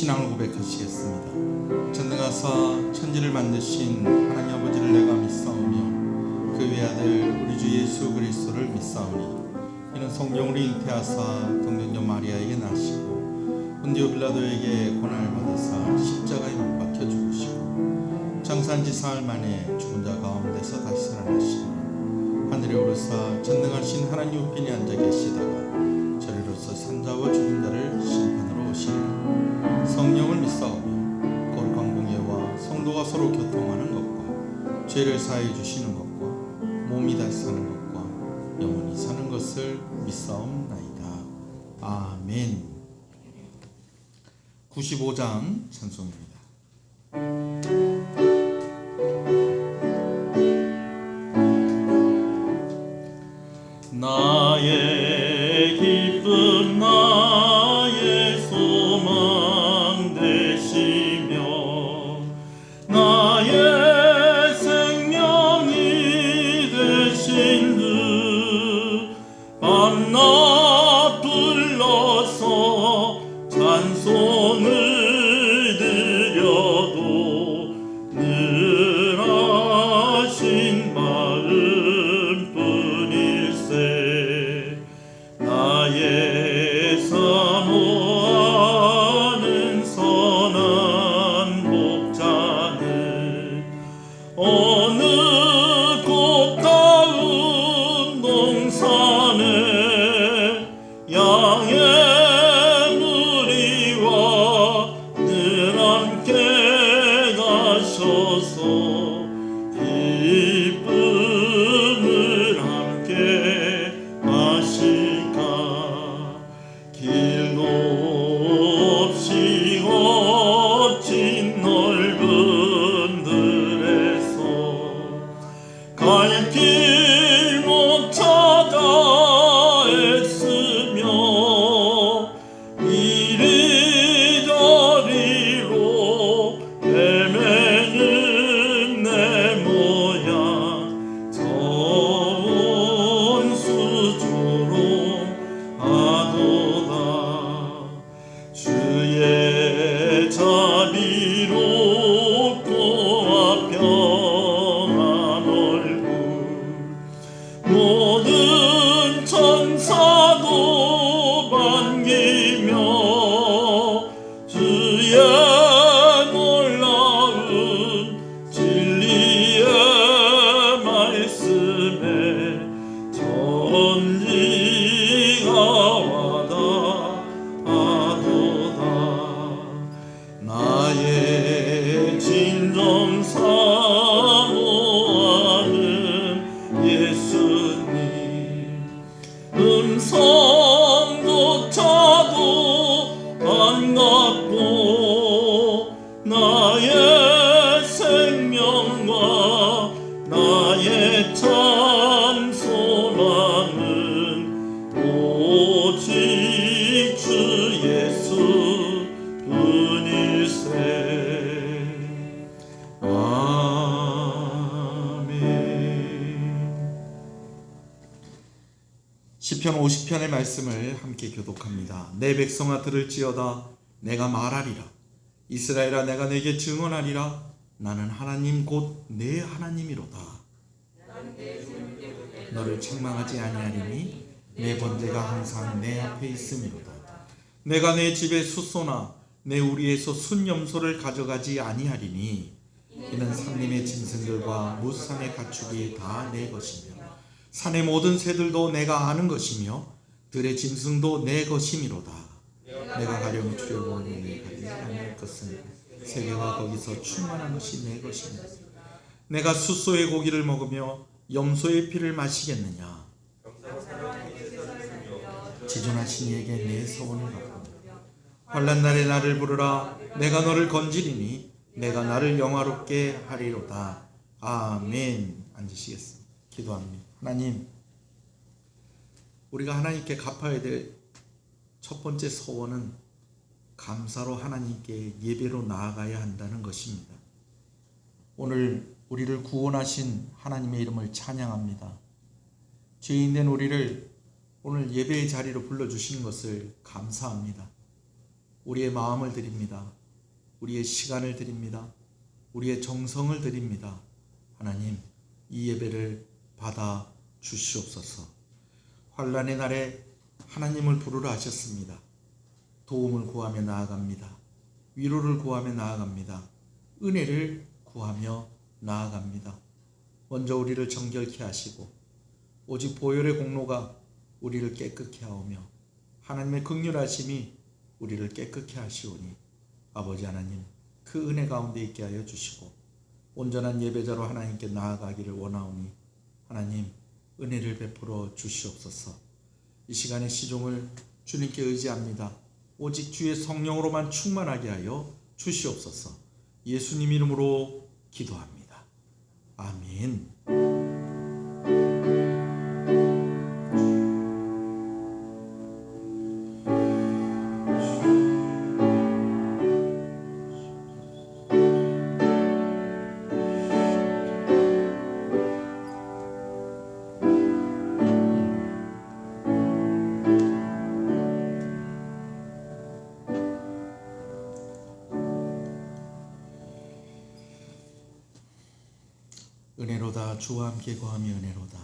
신앙을 고백하시겠습니다. 전능하사 천지를 만드신 하나님 아버지를 내가 믿사오며 그 외아들 우리 주 예수 그리스도를 믿사오니 이는 성령으로 잉태하사 동정녀 마리아에게 나시고 본디오 빌라도에게 고난을 받으사 십자가에 못 박혀 죽으시고 장사한 지 사흘 만에 죽은 자 가운데서 다시 살아나시니 하늘에 오르사 전능하신 하나님 우편에 앉아 계시다가 저리로서 산자와 죽은 자를 심판하러 오시리라. 성령을 믿사오며 거룩한 공예와 성도가 서로 교통하는 것과 죄를 사해 주시는 것과 몸이 다시 사는 것과 영원히 사는 것을 믿사옵나이다. 아멘. 95장 찬송입니다. 나의 기쁨 나의 소망 되시며 나의 생명이 되신 그 밤낮 불러서 찬송을 드려도 늘 하신 마음뿐일세. 나의 사모하는 선한 목자는 어느 고가운 동산에 양의 무리와 늘 함께 가셔서 기쁨을 함께 하실까. 길도 없이 거친 넓은 들에서 갈 길 못 찾아 애쓰며 이리저리로 헤매는 내 모양 저온 수조로 하도다. 주의 자비롭고 평안한 얼굴 모든 천사도 반기며 주의 놀라운 진리의 말씀에 전리가 와닿아도다. 나의 진정 사모하는 예수님 음성조차도 반갑고 나의 생명과 나의 참 소망은 오직 주 예수 뿐일세. 아멘. 시편 50편의 말씀을 함께 교독합니다. 내 백성아 들을지어다. 내가 말하리라. 이스라엘아 내가 내게 증언하리라. 나는 하나님 곧 내 하나님이로다. 너를 책망하지 아니하리니 내 번제가 항상 내 앞에 있음이로다. 내가 내 집에 숫소나 내 우리에서 순염소를 가져가지 아니하리니 이는 산림의 짐승들과 무산의 가축이 다 내 것이며 산의 모든 새들도 내가 아는 것이며 들의 짐승도 내 것이미로다. 내가 가령 출애굽에 가지 않을 것은 세계가 거기서 충만한 것이 내 것이니라. 내가 숫소의 고기를 먹으며 염소의 피를 마시겠느냐. 지존하신 이에게 내 서원을 갚으며 환난 날에 나를 부르라. 내가 너를 건지리니 내가 나를 영화롭게 하리로다. 아멘. 앉으시겠습니다. 기도합니다. 하나님, 우리가 하나님께 갚아야 될 첫 번째 서원은 감사로 하나님께 예배로 나아가야 한다는 것입니다. 오늘 우리를 구원하신 하나님의 이름을 찬양합니다. 죄인된 우리를 오늘 예배의 자리로 불러주신 것을 감사합니다. 우리의 마음을 드립니다. 우리의 시간을 드립니다. 우리의 정성을 드립니다. 하나님, 이 예배를 받아 주시옵소서. 환난의 날에 하나님을 부르라 하셨습니다. 도움을 구하며 나아갑니다. 위로를 구하며 나아갑니다. 은혜를 구하며 나아갑니다. 먼저 우리를 정결케 하시고 오직 보혈의 공로가 우리를 깨끗케 하오며 하나님의 긍휼하심이 우리를 깨끗케 하시오니 아버지 하나님, 그 은혜 가운데 있게 하여 주시고 온전한 예배자로 하나님께 나아가기를 원하오니 하나님, 은혜를 베풀어 주시옵소서. 이 시간의 시종을 주님께 의지합니다. 오직 주의 성령으로만 충만하게 하여 주시옵소서. 예수님 이름으로 기도합니다. 아멘. 은혜로다. 주와 함께 거함이 은혜로다.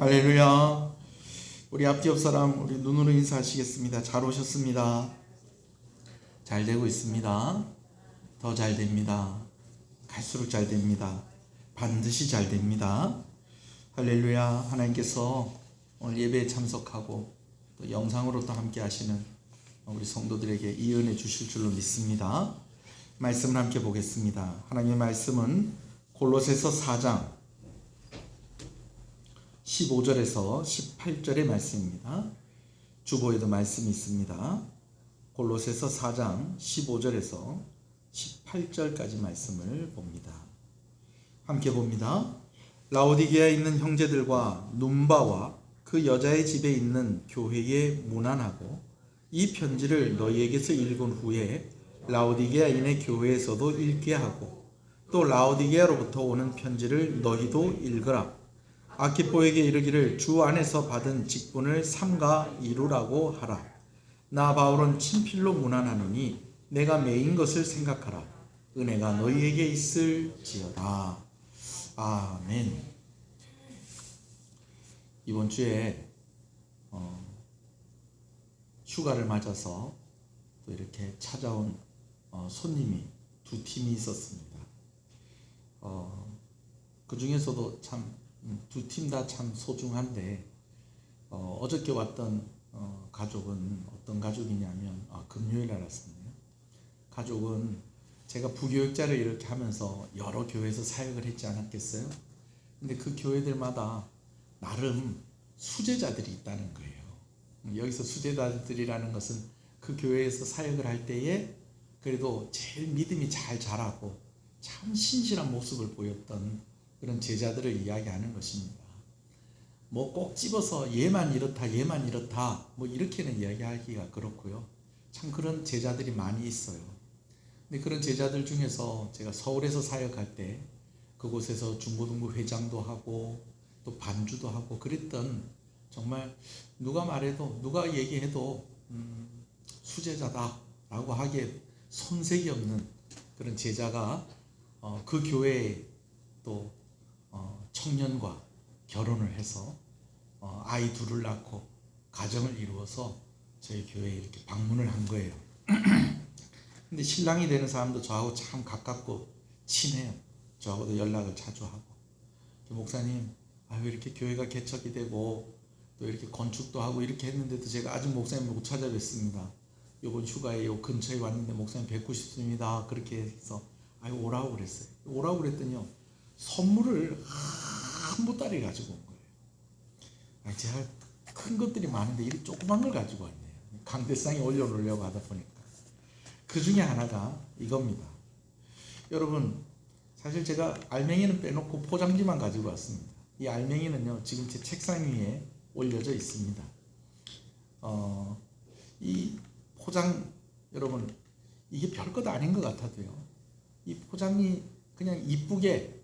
할렐루야. 우리 앞뒤 옆 사람 우리 눈으로 인사하시겠습니다. 잘 오셨습니다. 잘 되고 있습니다. 더 잘 됩니다. 갈수록 잘 됩니다. 반드시 잘 됩니다. 할렐루야. 하나님께서 오늘 예배에 참석하고 또 영상으로 또 함께 하시는 우리 성도들에게 이 은혜 주실 줄로 믿습니다. 말씀을 함께 보겠습니다. 하나님의 말씀은 골로새서 4장 15절에서 18절의 말씀입니다. 주보에도 말씀이 있습니다. 골로새서 4장 15절에서 18절까지 말씀을 봅니다. 함께 봅니다. 라오디게아에 있는 형제들과 num바와 그 여자의 집에 있는 교회에 문안하고 이 편지를 너희에게서 읽은 후에 라오디게아인의 교회에서도 읽게 하고 또 라오디게아로부터 오는 편지를 너희도 읽으라. 아키포에게 이르기를 주 안에서 받은 직분을 삼가 이루라고 하라. 나 바울은 친필로 문안하노니 내가 매인 것을 생각하라. 은혜가 너희에게 있을지어다. 아멘. 이번 주에 휴가를 맞아서 또 이렇게 찾아온 손님이 두 팀이 있었습니다. 그 중에서도 참 두 팀 다 참 소중한데 어저께 왔던 가족은 어떤 가족이냐면 금요일 날 왔습니다. 가족은 제가 부교육자를 이렇게 하면서 여러 교회에서 사역을 했지 않았겠어요? 근데 그 교회들마다 나름 수제자들이 있다는 거예요. 여기서 수제자들이라는 것은 그 교회에서 사역을 할 때에 그래도 제일 믿음이 잘 자라고 참 신실한 모습을 보였던 그런 제자들을 이야기하는 것입니다. 뭐 꼭 집어서 얘만 이렇다 얘만 이렇다 뭐 이렇게는 이야기하기가 그렇고요. 참 그런 제자들이 많이 있어요. 근데 그런 제자들 중에서 제가 서울에서 사역할 때 그곳에서 중고등부 회장도 하고 또 반주도 하고 그랬던, 정말 누가 말해도 누가 얘기해도 수제자다라고 하기에 손색이 없는 그런 제자가 그 교회에 또 청년과 결혼을 해서 아이 둘을 낳고 가정을 이루어서 저희 교회에 이렇게 방문을 한 거예요. 근데 신랑이 되는 사람도 저하고 참 가깝고 친해요. 저하고도 연락을 자주 하고, 목사님 왜 이렇게 교회가 개척이 되고 또 이렇게 건축도 하고 이렇게 했는데도 제가 아직 목사님 못 찾아뵙습니다. 이번 휴가에 요 근처에 왔는데 목사님 뵙고 싶습니다. 그렇게 해서 오라고 그랬어요. 오라고 그랬더니요, 선물을 한 보따리 가지고 온 거예요. 제가 큰 것들이 많은데 이렇게 조그만 걸 가지고 왔네요. 강대상에 올려놓으려고 하다 보니까. 그 중에 하나가 이겁니다. 여러분, 사실 제가 알맹이는 빼놓고 포장지만 가지고 왔습니다. 이 알맹이는요, 지금 제 책상 위에 올려져 있습니다. 이 포장, 여러분, 이게 별것 아닌 것 같아도요, 이 포장이 그냥 이쁘게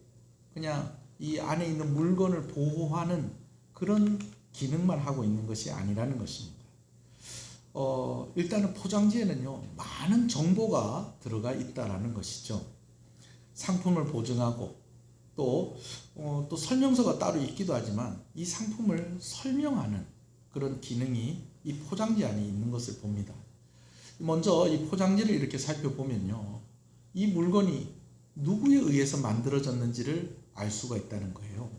그냥 이 안에 있는 물건을 보호하는 그런 기능만 하고 있는 것이 아니라는 것입니다. 일단은 포장지에는요, 많은 정보가 들어가 있다라는 것이죠. 상품을 보증하고 또 설명서가 따로 있기도 하지만 이 상품을 설명하는 그런 기능이 이 포장지 안에 있는 것을 봅니다. 먼저 이 포장지를 이렇게 살펴보면요, 이 물건이 누구에 의해서 만들어졌는지를 알 수가 있다는 거예요.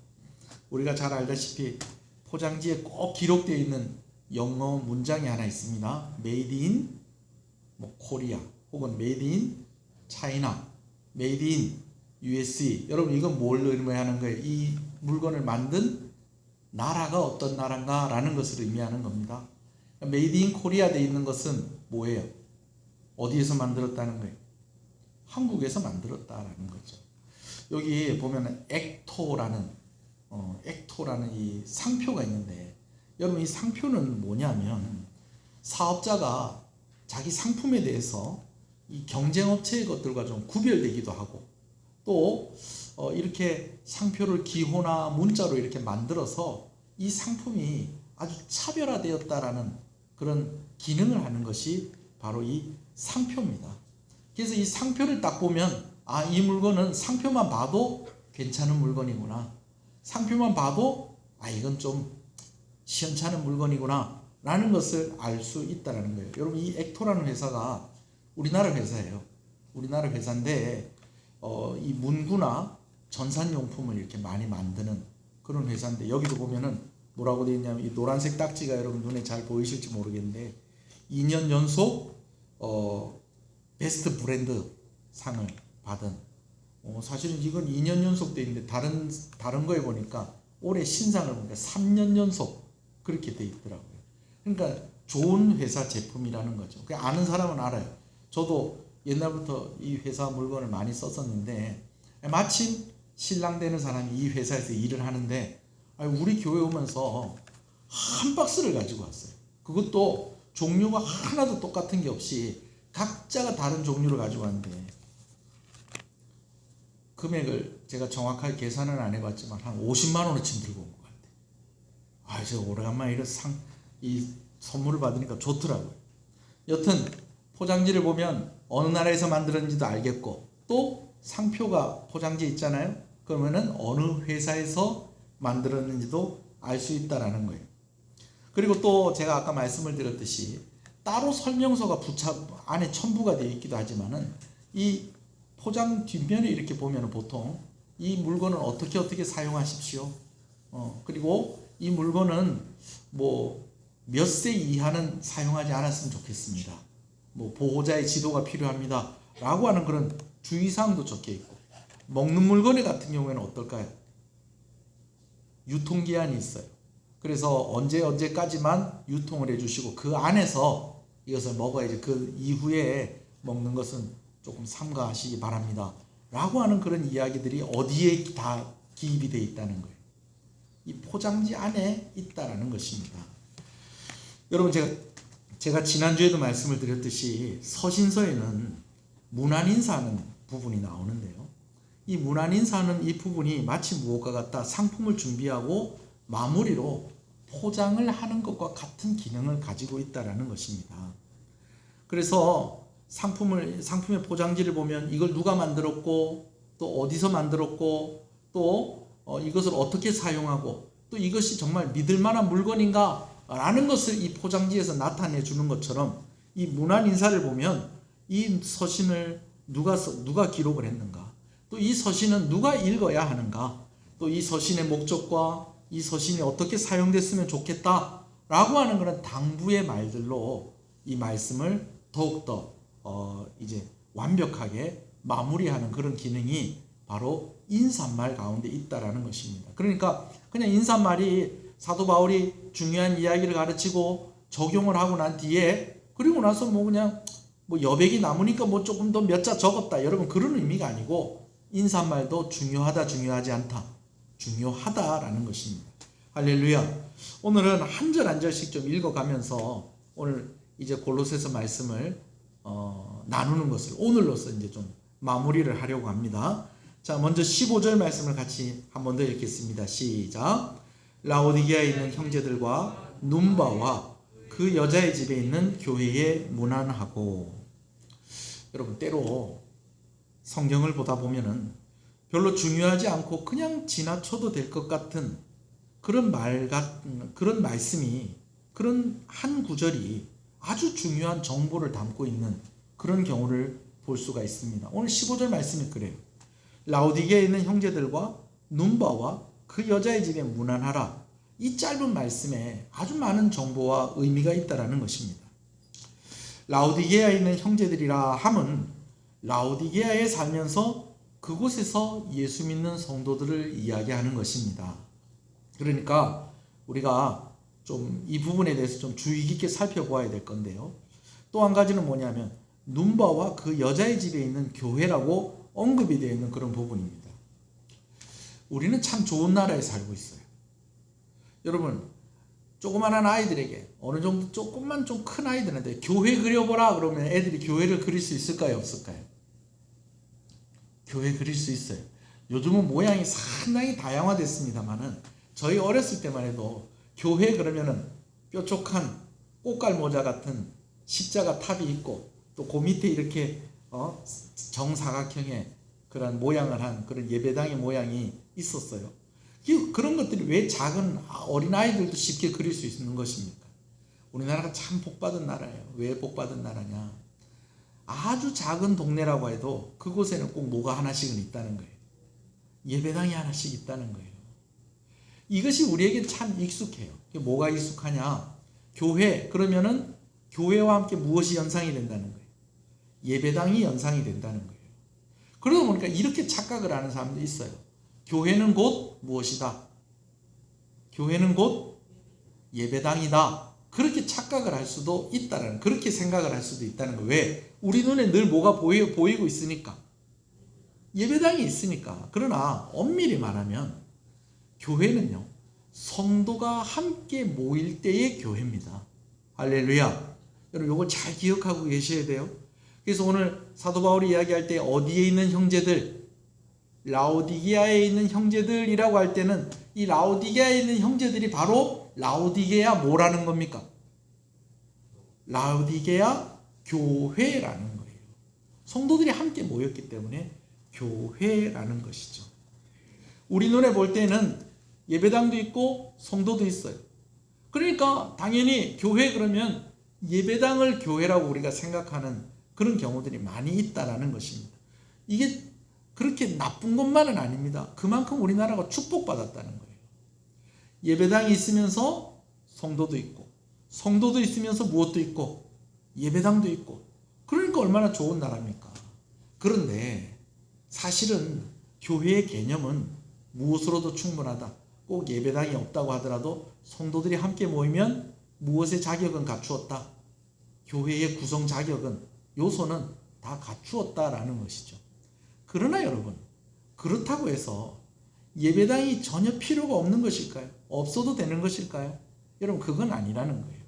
우리가 잘 알다시피 포장지에 꼭 기록되어 있는 영어 문장이 하나 있습니다. Made in 코리아 혹은 Made in China, Made in USA. 여러분, 이건 뭘 의미하는 거예요? 이 물건을 만든 나라가 어떤 나라인가 라는 것을 의미하는 겁니다. Made in Korea 되어 있는 것은 뭐예요? 어디에서 만들었다는 거예요? 한국에서 만들었다라는 거죠. 여기 보면 액토라는 이 상표가 있는데, 여러분, 이 상표는 뭐냐면 사업자가 자기 상품에 대해서 이 경쟁업체의 것들과 좀 구별되기도 하고, 또 이렇게 상표를 기호나 문자로 이렇게 만들어서 이 상품이 아주 차별화되었다라는 그런 기능을 하는 것이 바로 이 상표입니다. 그래서 이 상표를 딱 보면 이 물건은 상표만 봐도 괜찮은 물건이구나, 상표만 봐도 이건 좀 시원찮은 물건이구나 라는 것을 알 수 있다는 거예요. 여러분, 이 액토라는 회사가 우리나라 회사예요. 우리나라 회사인데 이 문구나 전산용품을 이렇게 많이 만드는 그런 회사인데, 여기도 보면은 뭐라고 되어 있냐면, 이 노란색 딱지가 여러분 눈에 잘 보이실지 모르겠는데 2년 연속 베스트 브랜드 상을 받은, 사실은 이건 2년 연속 되어 있는데 다른 거에 보니까 올해 신상을 보니까 3년 연속 그렇게 되어 있더라고요. 그러니까 좋은 회사 제품이라는 거죠. 그냥 아는 사람은 알아요. 저도 옛날부터 이 회사 물건을 많이 썼었는데, 마침 신랑 되는 사람이 이 회사에서 일을 하는데 우리 교회 오면서 한 박스를 가지고 왔어요. 그것도 종류가 하나도 똑같은 게 없이 각자가 다른 종류를 가지고 왔는데, 금액을 제가 정확하게 계산은 안 해봤지만 한 50만 원어치 들고 온 것 같아요. 제가 오래간만에 이 선물을 받으니까 좋더라고요. 여튼 포장지를 보면 어느 나라에서 만들었는지도 알겠고, 또 상표가 포장지에 있잖아요. 그러면은 어느 회사에서 만들었는지도 알 수 있다라는 거예요. 그리고 또 제가 아까 말씀을 드렸듯이 따로 설명서가 안에 첨부가 되어 있기도 하지만은 이 포장 뒷면에 이렇게 보면 보통 이 물건은 어떻게 사용하십시오. 그리고 이 물건은 몇 세 이하는 사용하지 않았으면 좋겠습니다. 보호자의 지도가 필요합니다 라고 하는 그런 주의사항도 적혀 있고, 먹는 물건 같은 경우에는 어떨까요? 유통기한이 있어요. 그래서 언제까지만 유통을 해주시고 그 안에서 이것을 먹어야지, 그 이후에 먹는 것은 조금 삼가하시기 바랍니다 라고 하는 그런 이야기들이 어디에 다 기입이 되어 있다는 거예요. 이 포장지 안에 있다라는 것입니다. 여러분, 제가 지난주에도 말씀을 드렸듯이 서신서에는 문안인사하는 부분이 나오는데요. 이 문안인사하는 이 부분이 마치 무엇과 같다? 상품을 준비하고 마무리로 포장을 하는 것과 같은 기능을 가지고 있다라는 것입니다. 그래서 상품의 포장지를 보면 이걸 누가 만들었고, 또 어디서 만들었고, 또 이것을 어떻게 사용하고, 또 이것이 정말 믿을 만한 물건인가 라는 것을 이 포장지에서 나타내 주는 것처럼, 이 문안 인사를 보면 이 서신을 누가 기록을 했는가, 또 이 서신은 누가 읽어야 하는가, 또 이 서신의 목적과 이 서신이 어떻게 사용됐으면 좋겠다 라고 하는 그런 당부의 말들로 이 말씀을 더욱더 이제 완벽하게 마무리하는 그런 기능이 바로 인사말 가운데 있다라는 것입니다. 그러니까 그냥 인사말이 사도 바울이 중요한 이야기를 가르치고 적용을 하고 난 뒤에, 그리고 나서 그냥 여백이 남으니까 조금 더 몇 자 적었다, 여러분, 그런 의미가 아니고 인사말도 중요하다, 중요하지 않다, 중요하다라는 것입니다. 할렐루야. 오늘은 한 절 한 절씩 좀 읽어가면서 오늘 이제 골로새서 말씀을 나누는 것을 오늘로서 이제 좀 마무리를 하려고 합니다. 자, 먼저 15절 말씀을 같이 한 번 더 읽겠습니다. 시작. 라오디게아에 있는 형제들과 눈바와 그 여자의 집에 있는 교회에 문안하고. 여러분, 때로 성경을 보다 보면은 별로 중요하지 않고 그냥 지나쳐도 될 것 같은 그런 그런 말씀이, 그런 한 구절이 아주 중요한 정보를 담고 있는 그런 경우를 볼 수가 있습니다. 오늘 15절 말씀이 그래요. 라오디게아에 있는 형제들과 눈바와 그 여자의 집에 문안하라. 이 짧은 말씀에 아주 많은 정보와 의미가 있다라는 것입니다. 라오디게아에 있는 형제들이라 함은 라오디게아에 살면서 그곳에서 예수 믿는 성도들을 이야기하는 것입니다. 그러니까 우리가 좀 이 부분에 대해서 좀 주의 깊게 살펴보아야 될 건데요. 또 한 가지는 뭐냐면 눈바와 그 여자의 집에 있는 교회라고 언급이 되어 있는 그런 부분입니다. 우리는 참 좋은 나라에 살고 있어요. 여러분, 조그만한 아이들에게, 어느 정도 조금만 좀 큰 아이들한테 교회 그려보라 그러면 애들이 교회를 그릴 수 있을까요, 없을까요? 교회 그릴 수 있어요. 요즘은 모양이 상당히 다양화됐습니다만은 저희 어렸을 때만 해도 교회 그러면은 뾰족한 꽃갈 모자 같은 십자가 탑이 있고, 또 그 밑에 이렇게 정사각형의 그런 모양을 한 그런 예배당의 모양이 있었어요. 그런 것들이 왜 작은 어린아이들도 쉽게 그릴 수 있는 것입니까? 우리나라가 참 복받은 나라예요. 왜 복받은 나라냐? 아주 작은 동네라고 해도 그곳에는 꼭 뭐가 하나씩은 있다는 거예요. 예배당이 하나씩 있다는 거예요. 이것이 우리에게 참 익숙해요. 뭐가 익숙하냐? 교회, 그러면은 교회와 함께 무엇이 연상이 된다는 거예요? 예배당이 연상이 된다는 거예요. 그러다 보니까 이렇게 착각을 하는 사람도 있어요. 교회는 곧 무엇이다? 교회는 곧 예배당이다. 그렇게 착각을 할 수도 있다는, 그렇게 생각을 할 수도 있다는 거예요. 왜? 우리 눈에 늘 뭐가 보이고 있으니까. 예배당이 있으니까. 그러나 엄밀히 말하면 교회는요, 성도가 함께 모일 때의 교회입니다. 할렐루야. 여러분, 이걸 잘 기억하고 계셔야 돼요. 그래서 오늘 사도 바울이 이야기할 때 어디에 있는 형제들, 라오디게아에 있는 형제들이라고 할 때는 이 라오디게아에 있는 형제들이 바로 라오디게아 뭐라는 겁니까? 라오디게아 교회라는 거예요. 성도들이 함께 모였기 때문에 교회라는 것이죠. 우리 눈에 볼 때는 예배당도 있고 성도도 있어요. 그러니까 당연히 교회 그러면 예배당을 교회라고 우리가 생각하는 그런 경우들이 많이 있다라는 것입니다. 이게 그렇게 나쁜 것만은 아닙니다. 그만큼 우리나라가 축복받았다는 거예요. 예배당이 있으면서 성도도 있고, 성도도 있으면서 무엇도 있고, 예배당도 있고, 그러니까 얼마나 좋은 나라입니까? 그런데 사실은 교회의 개념은 무엇으로도 충분하다. 꼭 예배당이 없다고 하더라도 성도들이 함께 모이면 무엇의 자격은 갖추었다. 교회의 구성 자격은, 요소는 다 갖추었다라는 것이죠. 그러나 여러분, 그렇다고 해서 예배당이 전혀 필요가 없는 것일까요? 없어도 되는 것일까요? 여러분, 그건 아니라는 거예요.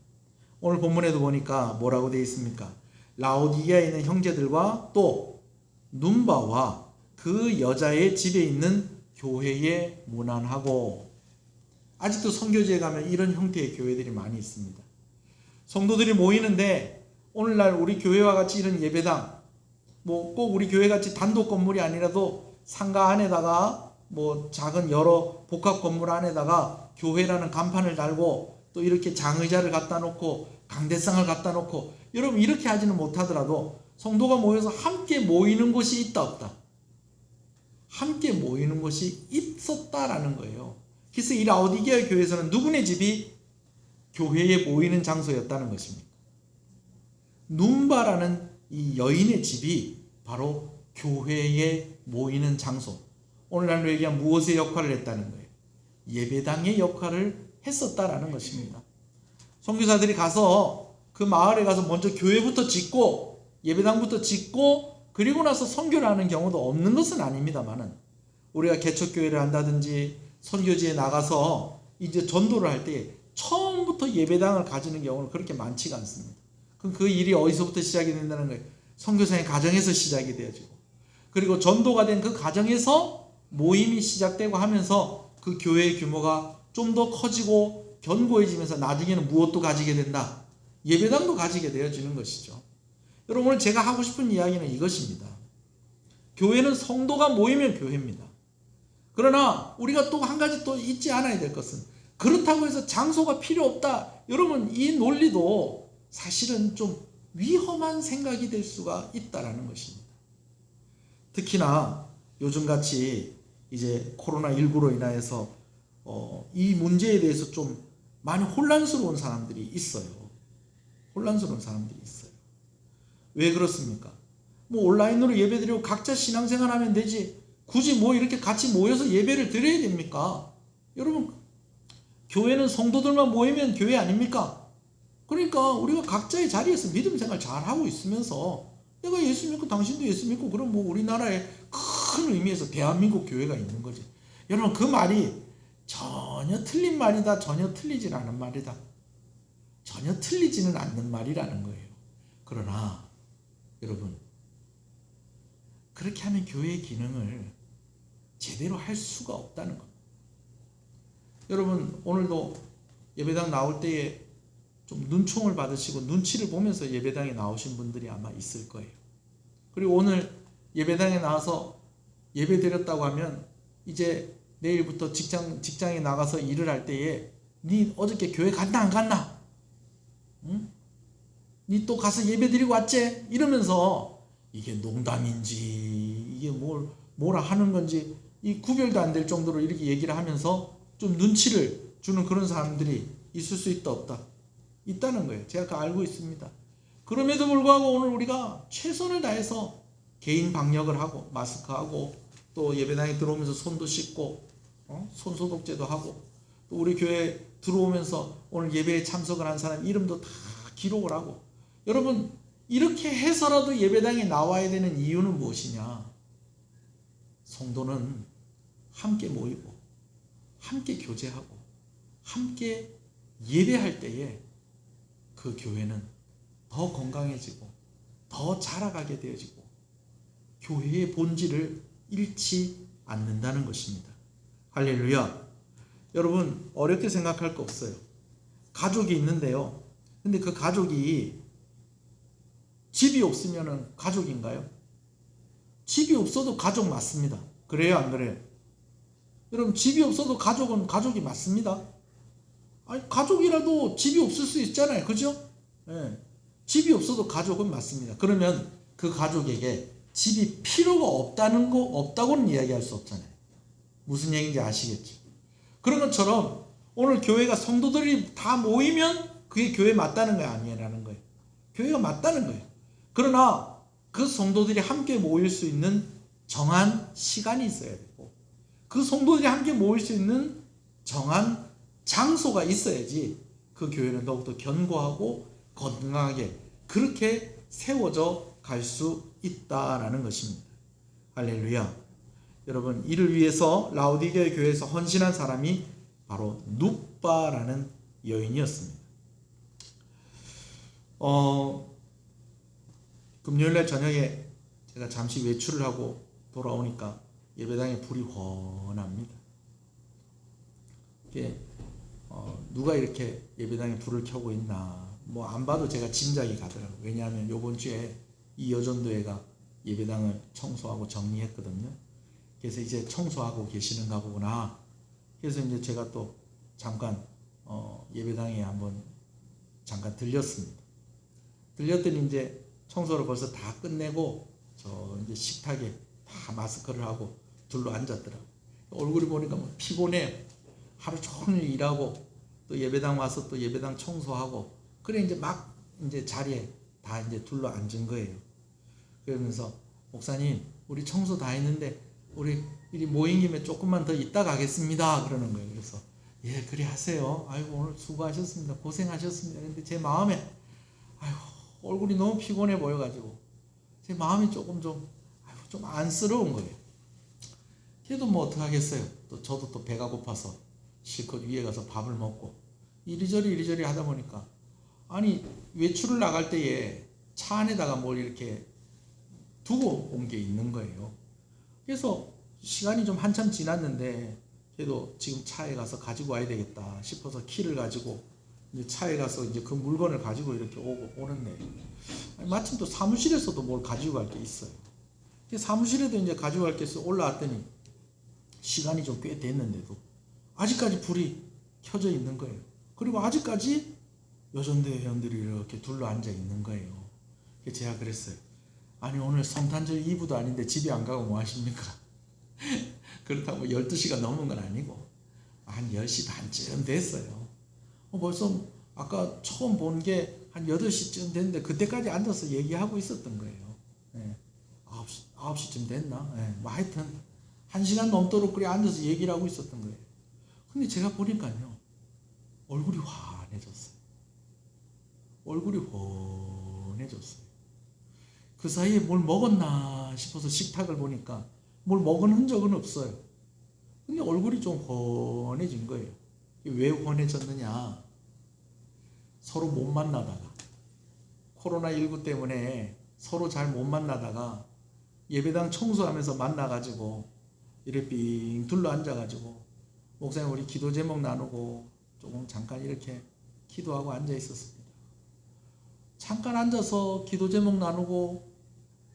오늘 본문에도 보니까 뭐라고 되어 있습니까? 라오디게아에 있는 형제들과 또 눈바와 그 여자의 집에 있는 교회에 문안하고. 아직도 선교지에 가면 이런 형태의 교회들이 많이 있습니다. 성도들이 모이는데 오늘날 우리 교회와 같이 이런 예배당, 뭐 꼭 우리 교회 같이 단독 건물이 아니라도 상가 안에다가 뭐 작은 여러 복합 건물 안에다가 교회라는 간판을 달고 또 이렇게 장의자를 갖다 놓고 강대상을 갖다 놓고, 여러분 이렇게 하지는 못하더라도 성도가 모여서 함께 모이는 곳이 있다 없다? 함께 모이는 곳이 있었다라는 거예요. 그래서 이 라오디게아 교회에서는 누구네 집이 교회에 모이는 장소였다는 것입니다. 눈바라는 이 여인의 집이 바로 교회에 모이는 장소, 오늘날로 얘기하면 무엇의 역할을 했다는 거예요? 예배당의 역할을 했었다라는 것입니다. 선교사들이 가서 그 마을에 가서 먼저 교회부터 짓고 예배당부터 짓고 그리고 나서 선교를 하는 경우도 없는 것은 아닙니다만은, 우리가 개척교회를 한다든지 선교지에 나가서 이제 전도를 할 때 처음부터 예배당을 가지는 경우는 그렇게 많지가 않습니다. 그럼 그 일이 어디서부터 시작이 된다는 거예요? 선교사의 가정에서 시작이 되어지고, 그리고 전도가 된 그 가정에서 모임이 시작되고 하면서 그 교회의 규모가 좀 더 커지고 견고해지면서 나중에는 무엇도 가지게 된다? 예배당도 가지게 되어지는 것이죠. 여러분, 오늘 제가 하고 싶은 이야기는 이것입니다. 교회는 성도가 모이면 교회입니다. 그러나 우리가 또 한 가지 또 잊지 않아야 될 것은, 그렇다고 해서 장소가 필요 없다, 여러분 이 논리도 사실은 좀 위험한 생각이 될 수가 있다라는 것입니다. 특히나 요즘같이 이제 코로나19로 인하여서 이 문제에 대해서 좀 많이 혼란스러운 사람들이 있어요. 혼란스러운 사람들이 있어요. 왜 그렇습니까? 뭐 온라인으로 예배드리고 각자 신앙생활하면 되지, 굳이 뭐 이렇게 같이 모여서 예배를 드려야 됩니까? 여러분, 교회는 성도들만 모이면 교회 아닙니까? 그러니까 우리가 각자의 자리에서 믿음 생활 잘하고 있으면서, 내가 예수 믿고 당신도 예수 믿고, 그럼 뭐 우리나라의 큰 의미에서 대한민국 교회가 있는 거지. 여러분, 그 말이 전혀 틀린 말이다, 전혀 틀리진 않은 말이다, 전혀 틀리지는 않는 말이라는 거예요. 그러나 여러분, 그렇게 하면 교회의 기능을 제대로 할 수가 없다는 겁니다. 여러분, 오늘도 예배당 나올 때에 좀 눈총을 받으시고 눈치를 보면서 예배당에 나오신 분들이 아마 있을 거예요. 그리고 오늘 예배당에 나와서 예배 드렸다고 하면 이제 내일부터 직장에 나가서 일을 할 때에 니 어저께 교회 갔나 안 갔나? 응? 니 또 가서 예배 드리고 왔지? 이러면서 이게 농담인지 이게 뭐라 하는 건지 이 구별도 안 될 정도로 이렇게 얘기를 하면서 좀 눈치를 주는 그런 사람들이 있을 수 있다 없다? 있다는 거예요. 제가 그거 알고 있습니다. 그럼에도 불구하고 오늘 우리가 최선을 다해서 개인 방역을 하고 마스크하고 또 예배당에 들어오면서 손도 씻고 손 소독제도 하고, 또 우리 교회 들어오면서 오늘 예배에 참석을 한 사람 이름도 다 기록을 하고, 여러분 이렇게 해서라도 예배당에 나와야 되는 이유는 무엇이냐? 성도는 함께 모이고 함께 교제하고 함께 예배할 때에 그 교회는 더 건강해지고 더 자라가게 되어지고 교회의 본질을 잃지 않는다는 것입니다. 할렐루야. 여러분, 어렵게 생각할 거 없어요. 가족이 있는데요, 근데 그 가족이 집이 없으면 가족인가요? 집이 없어도 가족 맞습니다. 그래요, 안 그래요? 여러분, 집이 없어도 가족은 가족이 맞습니다. 아니, 가족이라도 집이 없을 수 있잖아요, 그죠? 네. 집이 없어도 가족은 맞습니다. 그러면 그 가족에게 집이 필요가 없다고는 이야기할 수 없잖아요. 무슨 얘기인지 아시겠죠? 그런 것처럼 오늘 교회가 성도들이 다 모이면 그게 교회 맞다는 거 아니라는 거예요. 교회가 맞다는 거예요. 그러나 그 성도들이 함께 모일 수 있는 정한 시간이 있어야 되고, 그 성도들이 함께 모일 수 있는 정한 장소가 있어야지 그 교회는 더욱더 견고하고 건강하게 그렇게 세워져 갈 수 있다라는 것입니다. 할렐루야. 여러분, 이를 위해서 라오디게아 교회에서 헌신한 사람이 바로 눕바라는 여인이었습니다. 금요일날 저녁에 제가 잠시 외출을 하고 돌아오니까 예배당에 불이 훤합니다. 이게 누가 이렇게 예배당에 불을 켜고 있나, 뭐 안 봐도 제가 짐작이 가더라고요. 왜냐하면 요번 주에 이 여전도회가 예배당을 청소하고 정리했거든요. 그래서 이제 청소하고 계시는가 보구나. 그래서 이제 제가 또 잠깐 예배당에 한번 잠깐 들렸습니다. 들렸더니 이제 청소를 벌써 다 끝내고 저 이제 식탁에 다 마스크를 하고 둘러 앉았더라고요. 얼굴이 보니까 뭐 피곤해요. 하루 종일 일하고 또 예배당 와서 또 예배당 청소하고, 그래 이제 막 이제 자리에 다 이제 둘러 앉은 거예요. 그러면서 목사님, 우리 청소 다 했는데 우리 이리 모인 김에 조금만 더 있다 가겠습니다. 그러는 거예요. 그래서 예, 그래 하세요. 아이고, 오늘 수고하셨습니다. 고생하셨습니다. 근데 제 마음에 아이고, 얼굴이 너무 피곤해 보여가지고 제 마음이 조금 좀 안쓰러운 거예요. 그래도 뭐 어떡하겠어요. 또 저도 또 배가 고파서 실컷 위에 가서 밥을 먹고 이리저리 하다 보니까, 아니 외출을 나갈 때에 차 안에다가 뭘 이렇게 두고 온 게 있는 거예요. 그래서 시간이 좀 한참 지났는데 그래도 지금 차에 가서 가지고 와야 되겠다 싶어서 키를 가지고 이제 차에 가서 이제 그 물건을 가지고 이렇게 오는데, 마침 또 사무실에서도 뭘 가지고 갈 게 있어요. 사무실에도 이제 가지고 갈 게 있어 올라왔더니 시간이 좀 꽤 됐는데도 아직까지 불이 켜져 있는 거예요. 그리고 아직까지 여전대 회원들이 이렇게 둘러 앉아 있는 거예요. 제가 그랬어요. 아니, 오늘 성탄절 2부도 아닌데 집에 안 가고 뭐 하십니까? 그렇다고 12시가 넘은 건 아니고 한 10시 반쯤 됐어요. 벌써 아까 처음 본 게 한 8시쯤 됐는데 그때까지 앉아서 얘기하고 있었던 거예요. 9시쯤 됐나? 뭐 하여튼 1시간 넘도록 그래 앉아서 얘기를 하고 있었던 거예요. 근데 제가 보니까요, 얼굴이 환해졌어요. 얼굴이 훤해졌어요. 그 사이에 뭘 먹었나 싶어서 식탁을 보니까 뭘 먹은 흔적은 없어요. 근데 얼굴이 좀 훤해진 거예요. 왜 훤해졌느냐? 서로 못 만나다가, 코로나19 때문에 서로 잘 못 만나다가 예배당 청소하면서 만나가지고 이렇게 빙 둘러 앉아가지고 목사님 우리 기도 제목 나누고 조금 잠깐 이렇게 기도하고 앉아 있었습니다. 잠깐 앉아서 기도 제목 나누고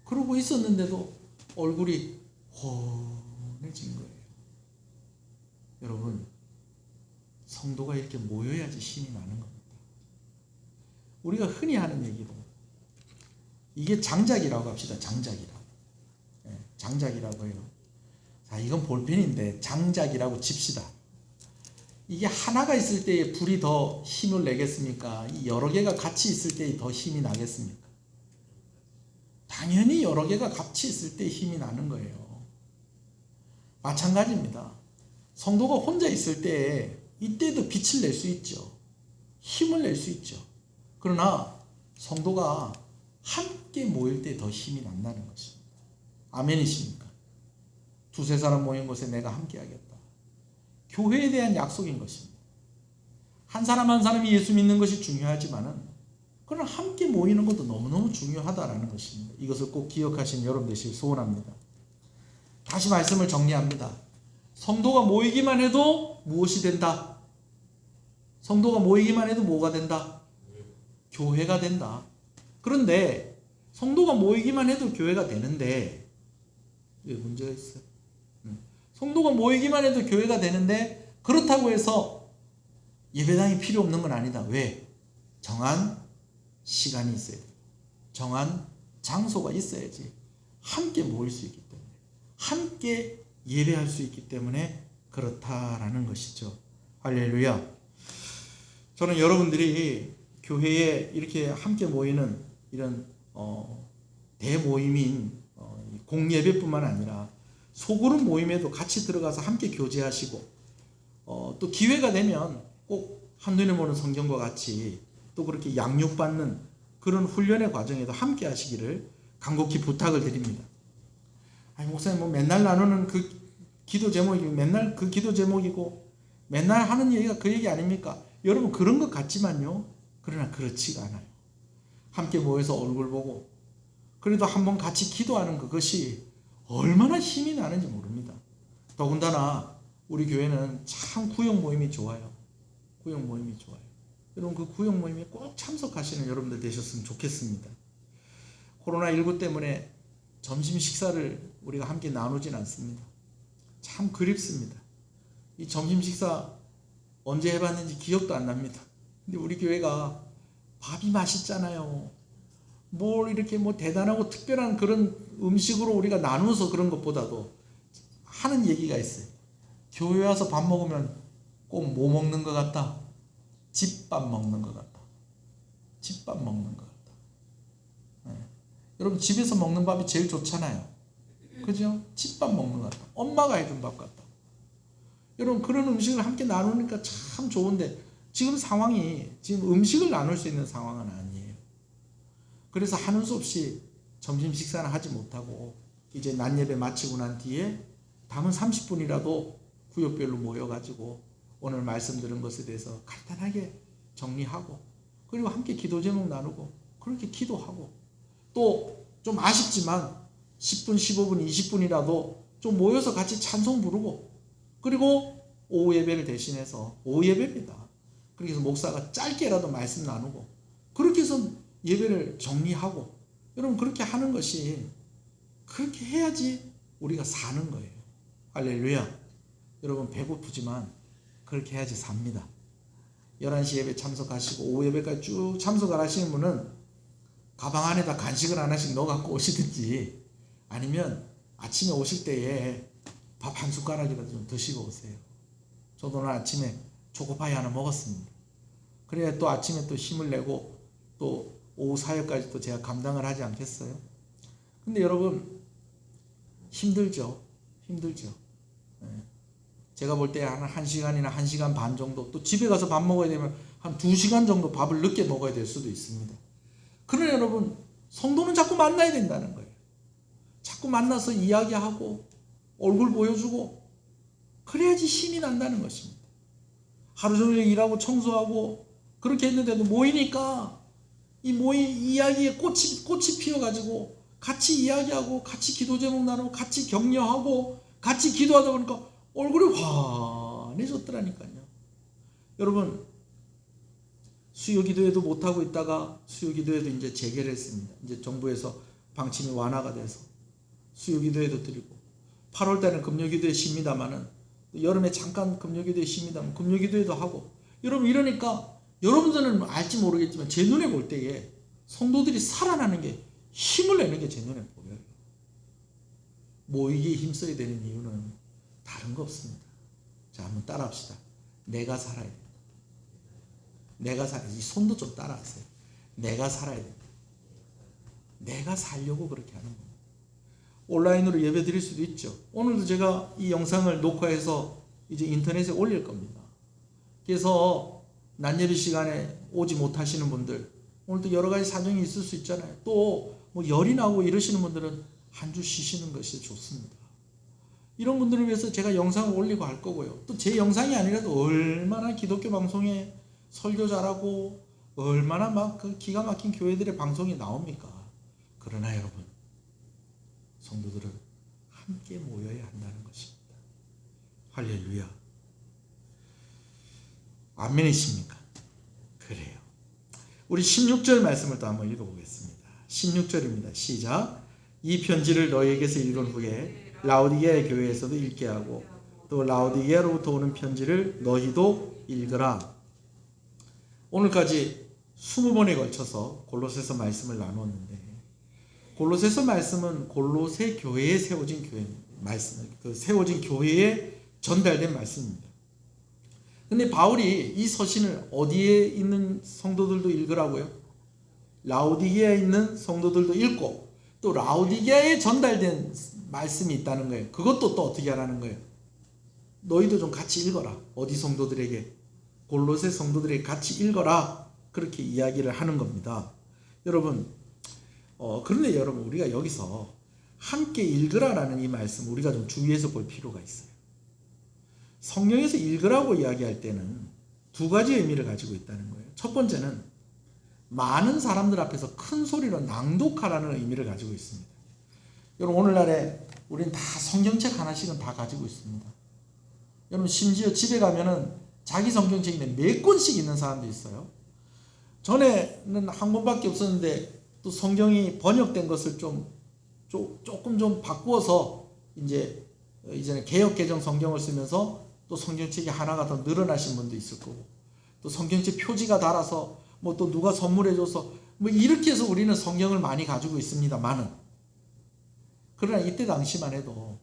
그러고 있었는데도 얼굴이 훤해진 거예요. 여러분, 성도가 이렇게 모여야지 힘이 나는 겁니다. 우리가 흔히 하는 얘기로 이게 장작이라고 합시다. 장작이라고. 장작이라고 해요. 자, 이건 볼펜인데 장작이라고 칩시다. 이게 하나가 있을 때에 불이 더 힘을 내겠습니까? 이 여러 개가 같이 있을 때에 더 힘이 나겠습니까? 당연히 여러 개가 같이 있을 때 힘이 나는 거예요. 마찬가지입니다. 성도가 혼자 있을 때 이때도 빛을 낼 수 있죠. 힘을 낼 수 있죠. 그러나 성도가 함께 모일 때 더 힘이 난다는 것입니다. 아멘이십니까? 두세 사람 모인 곳에 내가 함께 하겠다. 교회에 대한 약속인 것입니다. 한 사람 한 사람이 예수 믿는 것이 중요하지만은 그러나 함께 모이는 것도 너무너무 중요하다라는 것입니다. 이것을 꼭 기억하신 여러분 되시길 소원합니다. 다시 말씀을 정리합니다. 성도가 모이기만 해도 무엇이 된다? 성도가 모이기만 해도 뭐가 된다? 교회가 된다. 그런데 성도가 모이기만 해도 교회가 되는데 왜 문제가 있어요? 성도가 모이기만 해도 교회가 되는데 그렇다고 해서 예배당이 필요 없는 건 아니다. 왜? 정한 시간이 있어야 돼요. 정한 장소가 있어야지 함께 모일 수 있기 때문에, 함께 예배할 수 있기 때문에 그렇다라는 것이죠. 할렐루야. 저는 여러분들이 교회에 이렇게 함께 모이는 이런 대모임인 공예배뿐만 아니라 소그룹 모임에도 같이 들어가서 함께 교제하시고 또 기회가 되면 꼭 한눈에 보는 성경과 같이 또 그렇게 양육받는 그런 훈련의 과정에도 함께 하시기를 간곡히 부탁을 드립니다. 아니 목사님 뭐 맨날 나누는 그 기도 제목이 맨날 그 기도 제목이고 맨날 하는 얘기가 그 얘기 아닙니까? 여러분 그런 것 같지만요. 그러나 그렇지가 않아요. 함께 모여서 얼굴 보고 그래도 한번 같이 기도하는 그것이 얼마나 힘이 나는지 모릅니다. 더군다나 우리 교회는 참 구역 모임이 좋아요. 구역 모임이 좋아요. 여러분 그 구역 모임에 꼭 참석하시는 여러분들 되셨으면 좋겠습니다. 코로나19 때문에 점심 식사를 우리가 함께 나누진 않습니다. 참 그립습니다. 이 점심 식사 언제 해봤는지 기억도 안 납니다. 근데 우리 교회가 밥이 맛있잖아요. 뭘 이렇게 뭐 대단하고 특별한 그런 음식으로 우리가 나누어서 그런 것보다도 하는 얘기가 있어요. 교회 와서 밥 먹으면 꼭 뭐 먹는 것 같다? 집밥 먹는 것 같다. 집밥 먹는 것 같다. 네. 여러분 집에서 먹는 밥이 제일 좋잖아요. 그죠? 집밥 먹는 것 같다. 엄마가 해준 밥 같다. 여러분 그런 음식을 함께 나누니까 참 좋은데 지금 상황이 지금 음식을 나눌 수 있는 상황은 아니에요. 그래서 하는 수 없이 점심 식사는 하지 못하고 이제 낮 예배 마치고 난 뒤에 남은 30분이라도 구역별로 모여가지고 오늘 말씀 들은 것에 대해서 간단하게 정리하고 그리고 함께 기도 제목 나누고 그렇게 기도하고 또 좀 아쉽지만 10분, 15분, 20분이라도 좀 모여서 같이 찬송 부르고 그리고 오후 예배를 대신해서 오후 예배입니다. 그렇게 해서 목사가 짧게라도 말씀 나누고 그렇게 해서 예배를 정리하고 여러분 그렇게 하는 것이 그렇게 해야지 우리가 사는 거예요. 할렐루야. 여러분 배고프지만 그렇게 해야지 삽니다. 11시 예배 참석하시고 오후 예배까지 쭉 참석을 하시는 분은 가방 안에다 간식을 하나씩 넣어 갖고 오시든지 아니면 아침에 오실 때에 밥 한 숟가락이라도 좀 드시고 오세요. 저도 오늘 아침에 초코파이 하나 먹었습니다. 그래야 또 아침에 또 힘을 내고 또 오후 사역까지 또 제가 감당을 하지 않겠어요? 근데 여러분 힘들죠. 힘들죠. 제가 볼 때 한 1시간이나 1시간 반 정도 또 집에 가서 밥 먹어야 되면 한 2시간 정도 밥을 늦게 먹어야 될 수도 있습니다. 그러나 여러분 성도는 자꾸 만나야 된다는 거예요. 자꾸 만나서 이야기하고 얼굴 보여주고 그래야지 힘이 난다는 것입니다. 하루 종일 일하고 청소하고 그렇게 했는데도 모이니까 이 이야기에 꽃이 피어가지고 같이 이야기하고 같이 기도 제목 나누고 같이 격려하고 같이 기도하다 보니까 얼굴이 환해졌더라니까요. 여러분 수요 기도회도 못하고 있다가 수요 기도회도 이제 재개를 했습니다. 이제 정부에서 방침이 완화가 돼서 수요 기도회도 드리고 8월 달에는 금요 기도회 쉽니다마는 여름에 잠깐 금요 기도회 쉽니다만 금요 기도회도 하고 여러분 이러니까 여러분들은 알지 모르겠지만 제 눈에 볼 때에 성도들이 살아나는 게 힘을 내는 게 제 눈에 보여요. 모이기에 힘써야 되는 이유는 다른 거 없습니다. 자, 한번 따라합시다. 내가 살아야 된다. 내가 살아야 이 손도 좀 따라하세요. 내가 살아야 된다. 내가 살려고 그렇게 하는 겁니다. 온라인으로 예배 드릴 수도 있죠. 오늘도 제가 이 영상을 녹화해서 이제 인터넷에 올릴 겁니다. 그래서 낮 예배 시간에 오지 못하시는 분들 오늘도 여러 가지 사정이 있을 수 있잖아요. 또 뭐 열이 나고 이러시는 분들은 한 주 쉬시는 것이 좋습니다. 이런 분들을 위해서 제가 영상을 올리고 할 거고요. 또 제 영상이 아니라도 얼마나 기독교 방송에 설교 잘하고 얼마나 막 그 기가 막힌 교회들의 방송이 나옵니까? 그러나 여러분 성도들은 함께 모여야 한다는 것입니다. 할렐루야. 아멘이십니까? 그래요. 우리 16절 말씀을 또 한번 읽어보겠습니다. 16절입니다. 시작. 이 편지를 너희에게서 읽은 후에 라오디게아 교회에서도 읽게 하고 또 라오디게아로부터 오는 편지를 너희도 읽으라. 오늘까지 20번에 걸쳐서 골로새서 말씀을 나눴는데 골로새서 말씀은 골로새 교회에 세워진 말씀, 그 세워진 교회에 전달된 말씀입니다. 근데 바울이 이 서신을 어디에 있는 성도들도 읽으라고요? 라오디게아에 있는 성도들도 읽고 또 라오디게아에 전달된 말씀이 있다는 거예요. 그것도 또 어떻게 하라는 거예요? 너희도 좀 같이 읽어라. 어디 성도들에게? 골로새 성도들에게 같이 읽어라. 그렇게 이야기를 하는 겁니다. 여러분, 그런데 여러분 우리가 여기서 함께 읽으라라는 이 말씀 우리가 좀 주의해서 볼 필요가 있어요. 성경에서 읽으라고 이야기할 때는 두 가지 의미를 가지고 있다는 거예요. 첫 번째는 많은 사람들 앞에서 큰 소리로 낭독하라는 의미를 가지고 있습니다. 여러분 오늘날에 우리는 다 성경책 하나씩은 다 가지고 있습니다. 여러분 심지어 집에 가면은 자기 성경책이 몇 권씩 있는 사람도 있어요. 전에는 한 권밖에 없었는데 또 성경이 번역된 것을 조금 좀 바꾸어서 이제는 개역 개정 성경을 쓰면서 또 성경책이 하나가 더 늘어나신 분도 있을 거고 또 성경책 표지가 달아서 뭐 또 누가 선물해줘서 뭐 이렇게 해서 우리는 성경을 많이 가지고 있습니다만은 그러나 이때 당시만 해도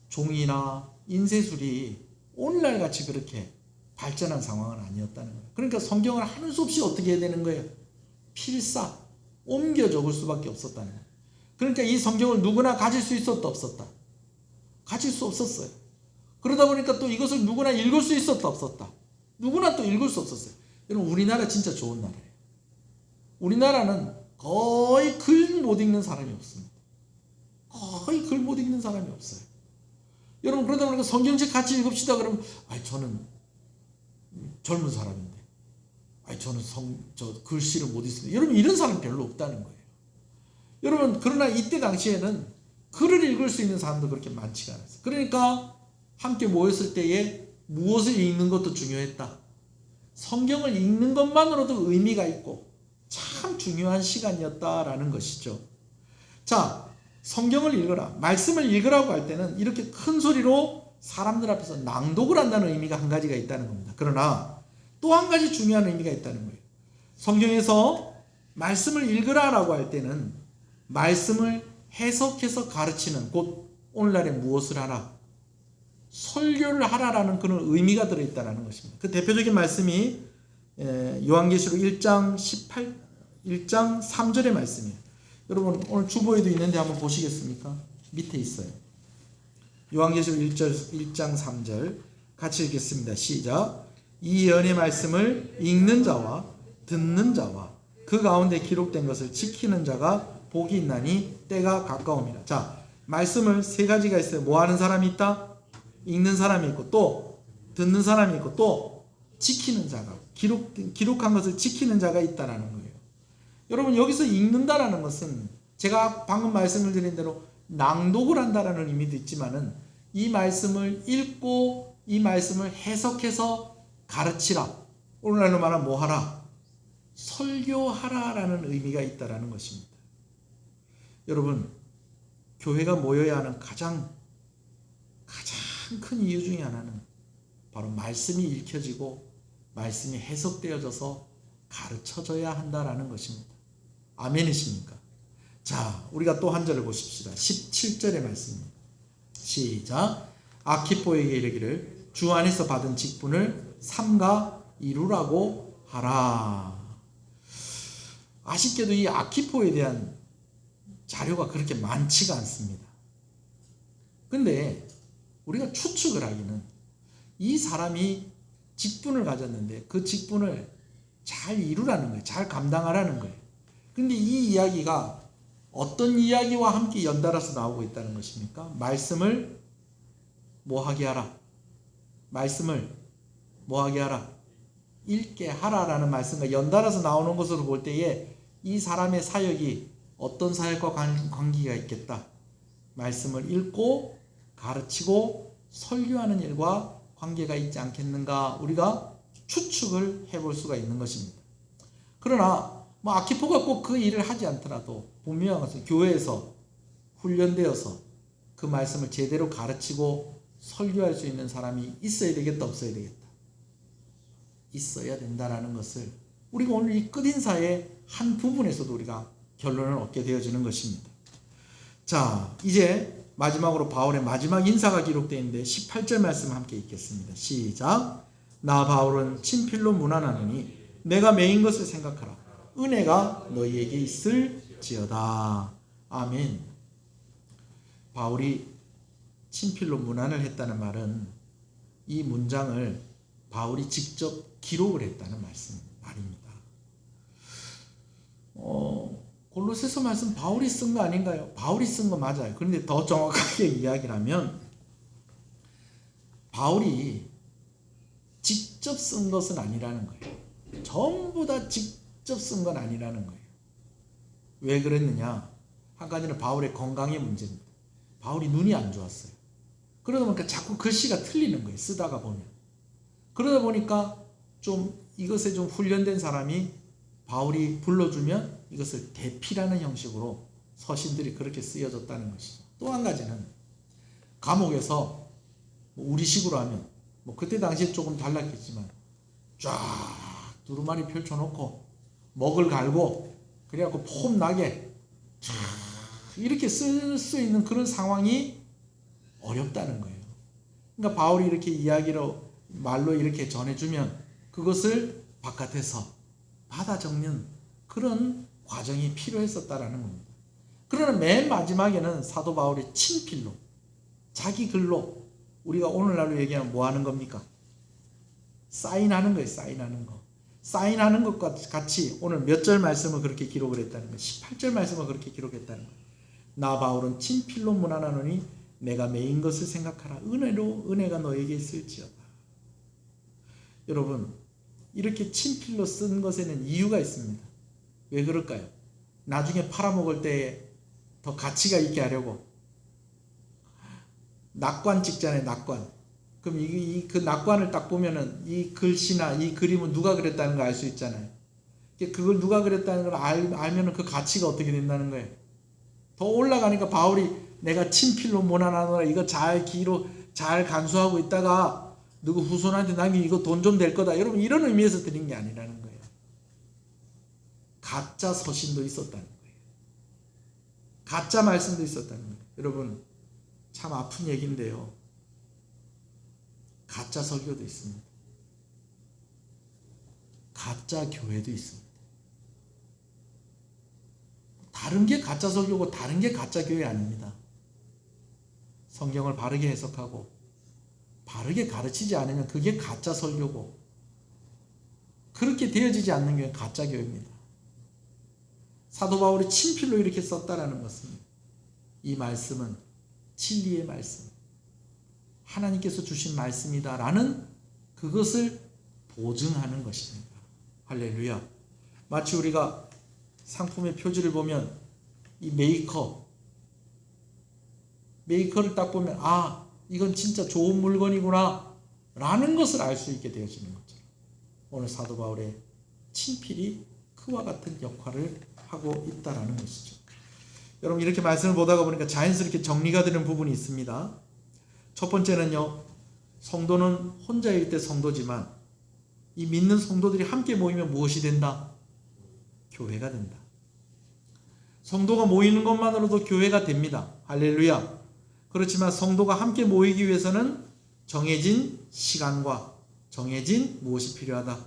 종이나 인쇄술이 오늘날 같이 그렇게 발전한 상황은 아니었다는 거예요. 그러니까 성경을 하는 수 없이 어떻게 해야 되는 거예요? 필사, 옮겨 적을 수밖에 없었다는 거예요. 그러니까 이 성경을 누구나 가질 수 있었다 없었다? 가질 수 없었어요. 그러다 보니까 또 이것을 누구나 읽을 수 있었다 없었다? 누구나 또 읽을 수 없었어요. 여러분 우리나라 진짜 좋은 나라예요. 우리나라는 거의 글 못 읽는 사람이 없습니다. 거의 글 못 읽는 사람이 없어요. 여러분 그러다 보니까 성경책 같이 읽읍시다 그러면 저는 젊은 사람인데 저는 저 글씨를 못 읽습니다. 여러분 이런 사람 별로 없다는 거예요. 여러분 그러나 이때 당시에는 글을 읽을 수 있는 사람도 그렇게 많지가 않았어요. 그러니까 함께 모였을 때에 무엇을 읽는 것도 중요했다. 성경을 읽는 것만으로도 의미가 있고 참 중요한 시간이었다라는 것이죠. 자, 성경을 읽어라, 말씀을 읽으라고 할 때는 이렇게 큰 소리로 사람들 앞에서 낭독을 한다는 의미가 한 가지가 있다는 겁니다. 그러나 또 한 가지 중요한 의미가 있다는 거예요. 성경에서 말씀을 읽으라라고 할 때는 말씀을 해석해서 가르치는, 곧 오늘날에 무엇을 하라? 설교를 하라라는 그런 의미가 들어있다는 것입니다. 그 대표적인 말씀이 요한계시록 1장 3절의 말씀이에요. 여러분 오늘 주보에도 있는데 한번 보시겠습니까? 밑에 있어요. 요한계시록 1장 3절 같이 읽겠습니다. 시작. 이 예언의 말씀을 읽는 자와 듣는 자와 그 가운데 기록된 것을 지키는 자가 복이 있나니 때가 가까움이라. 자, 말씀을 세 가지가 있어요. 뭐 하는 사람이 있다? 읽는 사람이 있고 또 듣는 사람이 있고 또 지키는 자가, 기록한 것을 지키는 자가 있다라는 거예요. 여러분 여기서 읽는다라는 것은 제가 방금 말씀을 드린 대로 낭독을 한다라는 의미도 있지만은 이 말씀을 읽고 이 말씀을 해석해서 가르치라. 오늘날로 말하면 뭐 하라? 설교하라라는 의미가 있다라는 것입니다. 여러분 교회가 모여야 하는 가장 큰 이유 중에 하나는 바로 말씀이 읽혀지고 말씀이 해석되어져서 가르쳐져야 한다라는 것입니다. 아멘이십니까? 자, 우리가 또 한 절을 보십시다. 17절의 말씀입니다. 시작. 아키포에게 이르기를 주 안에서 받은 직분을 삼가 이루라고 하라. 아쉽게도 이 아키포에 대한 자료가 그렇게 많지가 않습니다. 근데 우리가 추측을 하기는 이 사람이 직분을 가졌는데 그 직분을 잘 이루라는 거예요. 잘 감당하라는 거예요. 근데 이 이야기가 어떤 이야기와 함께 연달아서 나오고 있다는 것입니까? 말씀을 뭐 하게 하라? 말씀을 뭐 하게 하라? 읽게 하라라는 말씀과 연달아서 나오는 것으로 볼 때에 이 사람의 사역이 어떤 사역과 관계가 있겠다? 말씀을 읽고 가르치고 설교하는 일과 관계가 있지 않겠는가? 우리가 추측을 해볼 수가 있는 것입니다. 그러나 아키포가 꼭 그 일을 하지 않더라도 분명한 것은 교회에서 훈련되어서 그 말씀을 제대로 가르치고 설교할 수 있는 사람이 있어야 되겠다, 없어야 되겠다? 있어야 된다라는 것을 우리가 오늘 이 끝인사의 한 부분에서도 우리가 결론을 얻게 되어지는 것입니다. 자, 이제 마지막으로 바울의 마지막 인사가 기록되어 있는데 18절 말씀 함께 읽겠습니다. 시작. 나 바울은 친필로 문안하노니 내가 매인 것을 생각하라. 은혜가 너희에게 있을지어다. 아멘. 바울이 친필로 문안을 했다는 말은 이 문장을 바울이 직접 기록을 했다는 말입니다. 골로새서 말씀 바울이 쓴 거 아닌가요? 바울이 쓴 거 맞아요. 그런데 더 정확하게 이야기를 하면 바울이 직접 쓴 것은 아니라는 거예요. 전부 다 직접 쓴 건 아니라는 거예요. 왜 그랬느냐? 한 가지는 바울의 건강의 문제입니다. 바울이 눈이 안 좋았어요. 그러다 보니까 자꾸 글씨가 틀리는 거예요. 쓰다가 보면. 그러다 보니까 좀 이것에 좀 훈련된 사람이 바울이 불러주면 이것을 대피라는 형식으로 서신들이 그렇게 쓰여졌다는 것이죠. 또 한 가지는 감옥에서 우리식으로 하면 그때 당시에 조금 달랐겠지만 쫙 두루마리 펼쳐놓고 먹을 갈고 그래갖고 폼나게 쫙 이렇게 쓸 수 있는 그런 상황이 어렵다는 거예요. 그러니까 바울이 이렇게 이야기로 말로 이렇게 전해주면 그것을 바깥에서 받아 적는 그런 과정이 필요했었다라는 겁니다. 그러나 맨 마지막에는 사도 바울의 친필로 자기 글로 우리가 오늘날로 얘기하면 뭐 하는 겁니까? 사인하는 거예요. 사인하는 거. 사인하는 것과 같이 오늘 몇 절 말씀을 그렇게 기록을 했다는 거예요. 18절 말씀을 그렇게 기록했다는 거예요. 나 바울은 친필로 문안하노니 내가 매인 것을 생각하라. 은혜로 은혜가 너에게 있을지어다. 여러분 이렇게 친필로 쓴 것에는 이유가 있습니다. 왜 그럴까요? 나중에 팔아먹을 때에 더 가치가 있게 하려고. 낙관 찍잖아요. 낙관. 그럼 그 낙관을 딱 보면은 이 글씨나 이 그림은 누가 그렸다는 걸 알 수 있잖아요. 그걸 누가 그렸다는 걸 알면은 그 가치가 어떻게 된다는 거예요. 더 올라가니까 바울이 내가 친필로 문안하노라 이거 잘 간수하고 있다가 누구 후손한테 남기면 이거 돈 좀 될 거다. 여러분 이런 의미에서 드린 게 아니라는 거예요. 가짜 서신도 있었다는 거예요. 가짜 말씀도 있었다는 거예요. 여러분 참 아픈 얘기인데요. 가짜 설교도 있습니다. 가짜 교회도 있습니다. 다른 게 가짜 설교고 다른 게 가짜 교회 아닙니다. 성경을 바르게 해석하고 바르게 가르치지 않으면 그게 가짜 설교고 그렇게 되어지지 않는 게 가짜 교회입니다. 사도 바울이 친필로 이렇게 썼다라는 것은 이 말씀은 진리의 말씀, 하나님께서 주신 말씀이다라는 그것을 보증하는 것입니다. 할렐루야. 마치 우리가 상품의 표지를 보면 이 메이커를 딱 보면 이건 진짜 좋은 물건이구나 라는 것을 알 수 있게 되어지는 것처럼 오늘 사도 바울의 친필이 그와 같은 역할을 하고 있다라는 것이죠. 여러분 이렇게 말씀을 보다가 보니까 자연스럽게 정리가 되는 부분이 있습니다. 첫 번째는요, 성도는 혼자일 때 성도지만 이 믿는 성도들이 함께 모이면 무엇이 된다? 교회가 된다. 성도가 모이는 것만으로도 교회가 됩니다. 할렐루야. 그렇지만 성도가 함께 모이기 위해서는 정해진 시간과 정해진 무엇이 필요하다?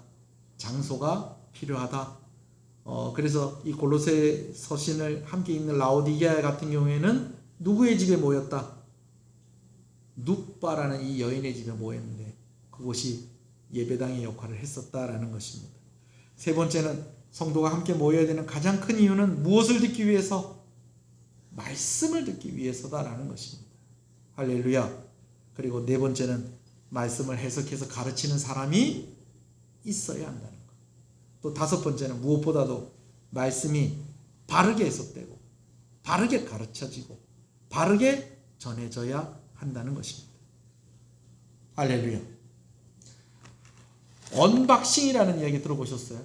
장소가 필요하다. 그래서 이 골로새 서신을 함께 읽는 라오디게아 같은 경우에는 누구의 집에 모였다? 눕바라는 이 여인의 집에 모였는데 그곳이 예배당의 역할을 했었다라는 것입니다. 세 번째는 성도가 함께 모여야 되는 가장 큰 이유는 무엇을 듣기 위해서? 말씀을 듣기 위해서다라는 것입니다. 할렐루야. 그리고 네 번째는 말씀을 해석해서 가르치는 사람이 있어야 한다는 것. 또 다섯 번째는 무엇보다도 말씀이 바르게 해석되고 바르게 가르쳐지고 바르게 전해져야 한다는 것입니다. 할렐루야. 언박싱이라는 이야기 들어보셨어요?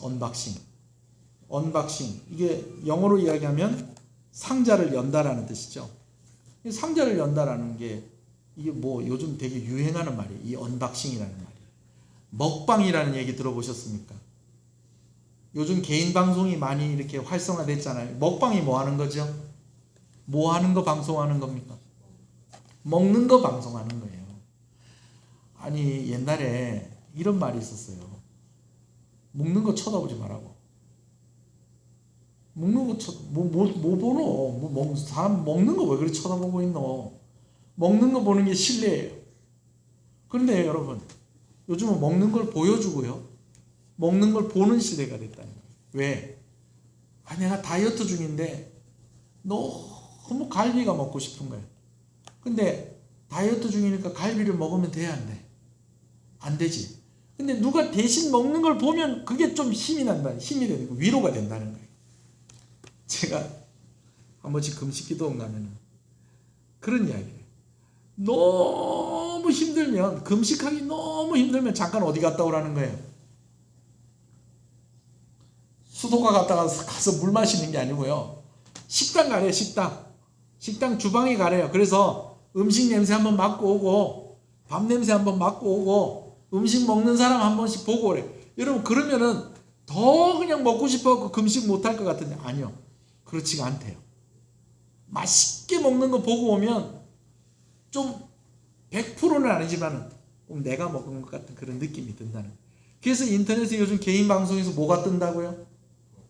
언박싱. 이게 영어로 이야기하면 상자를 연다라는 뜻이죠. 상자를 연다라는 게 이게 요즘 되게 유행하는 말이에요. 이 언박싱이라는 말이. 먹방이라는 얘기 들어보셨습니까? 요즘 개인 방송이 많이 이렇게 활성화됐잖아요. 먹방이 뭐 하는 거죠? 뭐 하는 거 방송하는 겁니까? 먹는 거 방송하는 거예요. 아니 옛날에 이런 말이 있었어요. 먹는 거 쳐다보지 말라고. 먹는 거 뭐 보노? 사람 먹는 거 왜 그렇게 쳐다보고 있노? 먹는 거 보는 게 신뢰예요. 그런데 여러분 요즘은 먹는 걸 보여주고요. 먹는 걸 보는 시대가 됐다는 거예요. 왜? 내가 다이어트 중인데 너무 갈비가 먹고 싶은 거예요. 근데 다이어트 중이니까 갈비를 먹으면 돼, 안 돼? 안 되지. 근데 누가 대신 먹는 걸 보면 그게 좀 힘이 난다. 힘이 되고 위로가 된다는 거예요. 제가 한 번씩 금식 기도원 가면 그런 이야기예요. 너무 힘들면, 금식하기 너무 힘들면 잠깐 어디 갔다 오라는 거예요. 수도가 갔다가 가서 물 마시는 게 아니고요. 식당 가래요. 식당 주방에 가래요. 그래서 음식 냄새 한번 맡고 오고, 밥 냄새 한번 맡고 오고, 음식 먹는 사람 한 번씩 보고 오래. 여러분, 그러면은 더 그냥 먹고 싶어갖고 금식 못할 것 같은데, 아니요. 그렇지가 않대요. 맛있게 먹는 거 보고 오면 좀 100%는 아니지만 내가 먹은 것 같은 그런 느낌이 든다는 거예요. 그래서 인터넷에 요즘 개인 방송에서 뭐가 뜬다고요?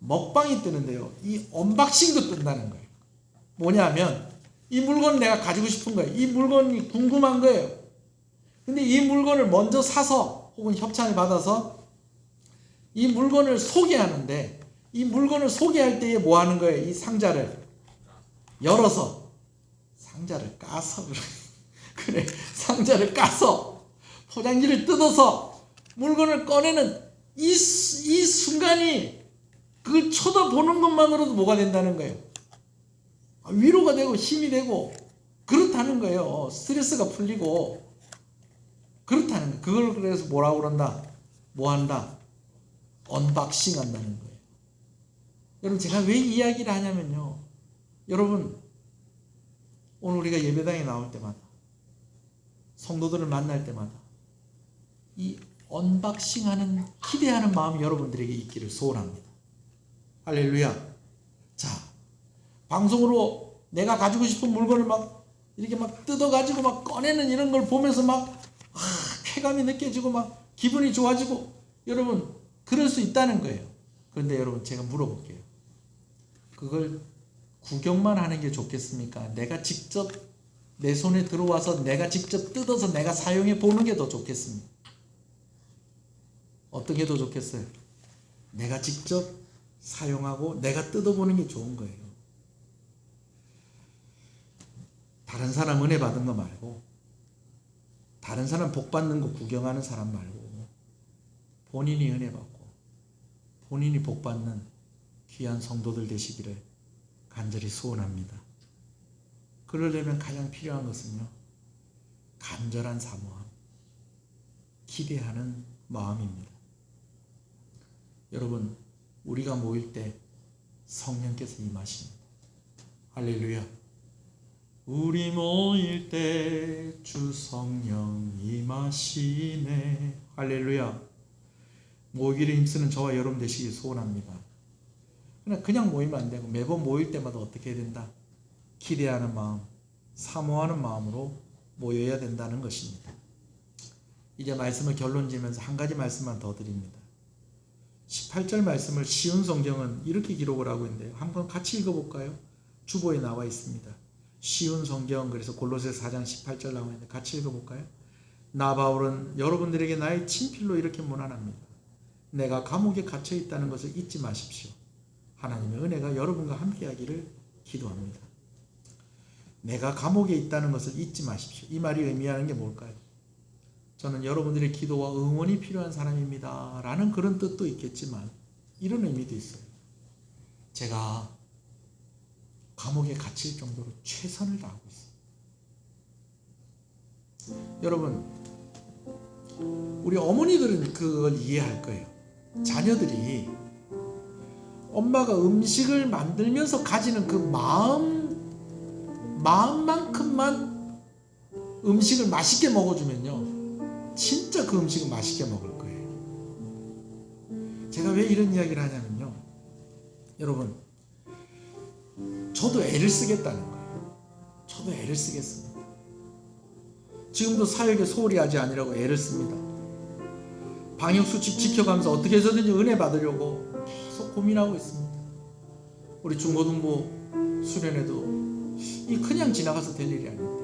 먹방이 뜨는데요. 이 언박싱도 뜬다는 거예요. 뭐냐면 이 물건 내가 가지고 싶은 거예요. 이 물건이 궁금한 거예요. 근데 이 물건을 먼저 사서 혹은 협찬을 받아서 이 물건을 소개하는데, 이 물건을 소개할 때에 뭐 하는 거예요? 이 상자를 열어서 상자를 까서 그래, 상자를 까서 포장지를 뜯어서 물건을 꺼내는 이 순간이, 그 쳐다보는 것만으로도 뭐가 된다는 거예요? 위로가 되고 힘이 되고 그렇다는 거예요. 스트레스가 풀리고 그렇다는 거예요. 그걸 그래서 뭐라고 그런다? 뭐 한다? 언박싱 한다는 거예요. 여러분, 제가 왜 이야기를 하냐면요, 여러분, 오늘 우리가 예배당에 나올 때마다, 성도들을 만날 때마다 이 언박싱하는, 기대하는 마음이 여러분들에게 있기를 소원합니다. 할렐루야. 자, 방송으로 내가 가지고 싶은 물건을 막 이렇게 막 뜯어가지고 막 꺼내는 이런 걸 보면서 막 쾌감이 느껴지고 막 기분이 좋아지고, 여러분 그럴 수 있다는 거예요. 그런데 여러분, 제가 물어볼게요. 그걸 구경만 하는 게 좋겠습니까? 내가 직접 내 손에 들어와서 내가 직접 뜯어서 내가 사용해 보는 게 더 좋겠습니까? 어떤 게 더 좋겠어요? 내가 직접 사용하고 내가 뜯어보는 게 좋은 거예요. 다른 사람 은혜 받은 거 말고, 다른 사람 복 받는 거 구경하는 사람 말고, 본인이 은혜 받고 본인이 복 받는 귀한 성도들 되시기를 간절히 소원합니다. 그러려면 가장 필요한 것은요, 간절한 사모함, 기대하는 마음입니다. 여러분, 우리가 모일 때 성령께서 임하십니다. 할렐루야. 우리 모일 때 주 성령 임하시네. 할렐루야. 모이기를 힘쓰는 저와 여러분 되시길 소원합니다. 그냥 모이면 안 되고, 매번 모일 때마다 어떻게 해야 된다? 기대하는 마음, 사모하는 마음으로 모여야 된다는 것입니다. 이제 말씀을 결론 지으면서 한 가지 말씀만 더 드립니다. 18절 말씀을 쉬운 성경은 이렇게 기록을 하고 있는데요. 한번 같이 읽어볼까요? 주보에 나와 있습니다. 쉬운 성경, 그래서 골로새서 4장 18절 나와 있는데 같이 읽어볼까요? 나 바울은 여러분들에게 나의 친필로 이렇게 문안합니다. 내가 감옥에 갇혀 있다는 것을 잊지 마십시오. 하나님의 은혜가 여러분과 함께하기를 기도합니다. 내가 감옥에 있다는 것을 잊지 마십시오. 이 말이 의미하는 게 뭘까요? 저는 여러분들의 기도와 응원이 필요한 사람입니다 라는 그런 뜻도 있겠지만, 이런 의미도 있어요. 제가 감옥에 갇힐 정도로 최선을 다하고 있어요. 여러분, 우리 어머니들은 그걸 이해할 거예요. 자녀들이 엄마가 음식을 만들면서 가지는 그 마음만큼만 음식을 맛있게 먹어주면요, 진짜 그 음식은 맛있게 먹을 거예요. 제가 왜 이런 이야기를 하냐면요, 여러분, 저도 애를 쓰겠다는 거예요. 저도 애를 쓰겠습니다. 지금도 사역에 소홀히 하지 아니라고 애를 씁니다. 방역수칙 지켜가면서 어떻게 해서든지 은혜 받으려고 계속 고민하고 있습니다. 우리 중고등부 수련회도 이 그냥 지나가서 될 일이 아닌데,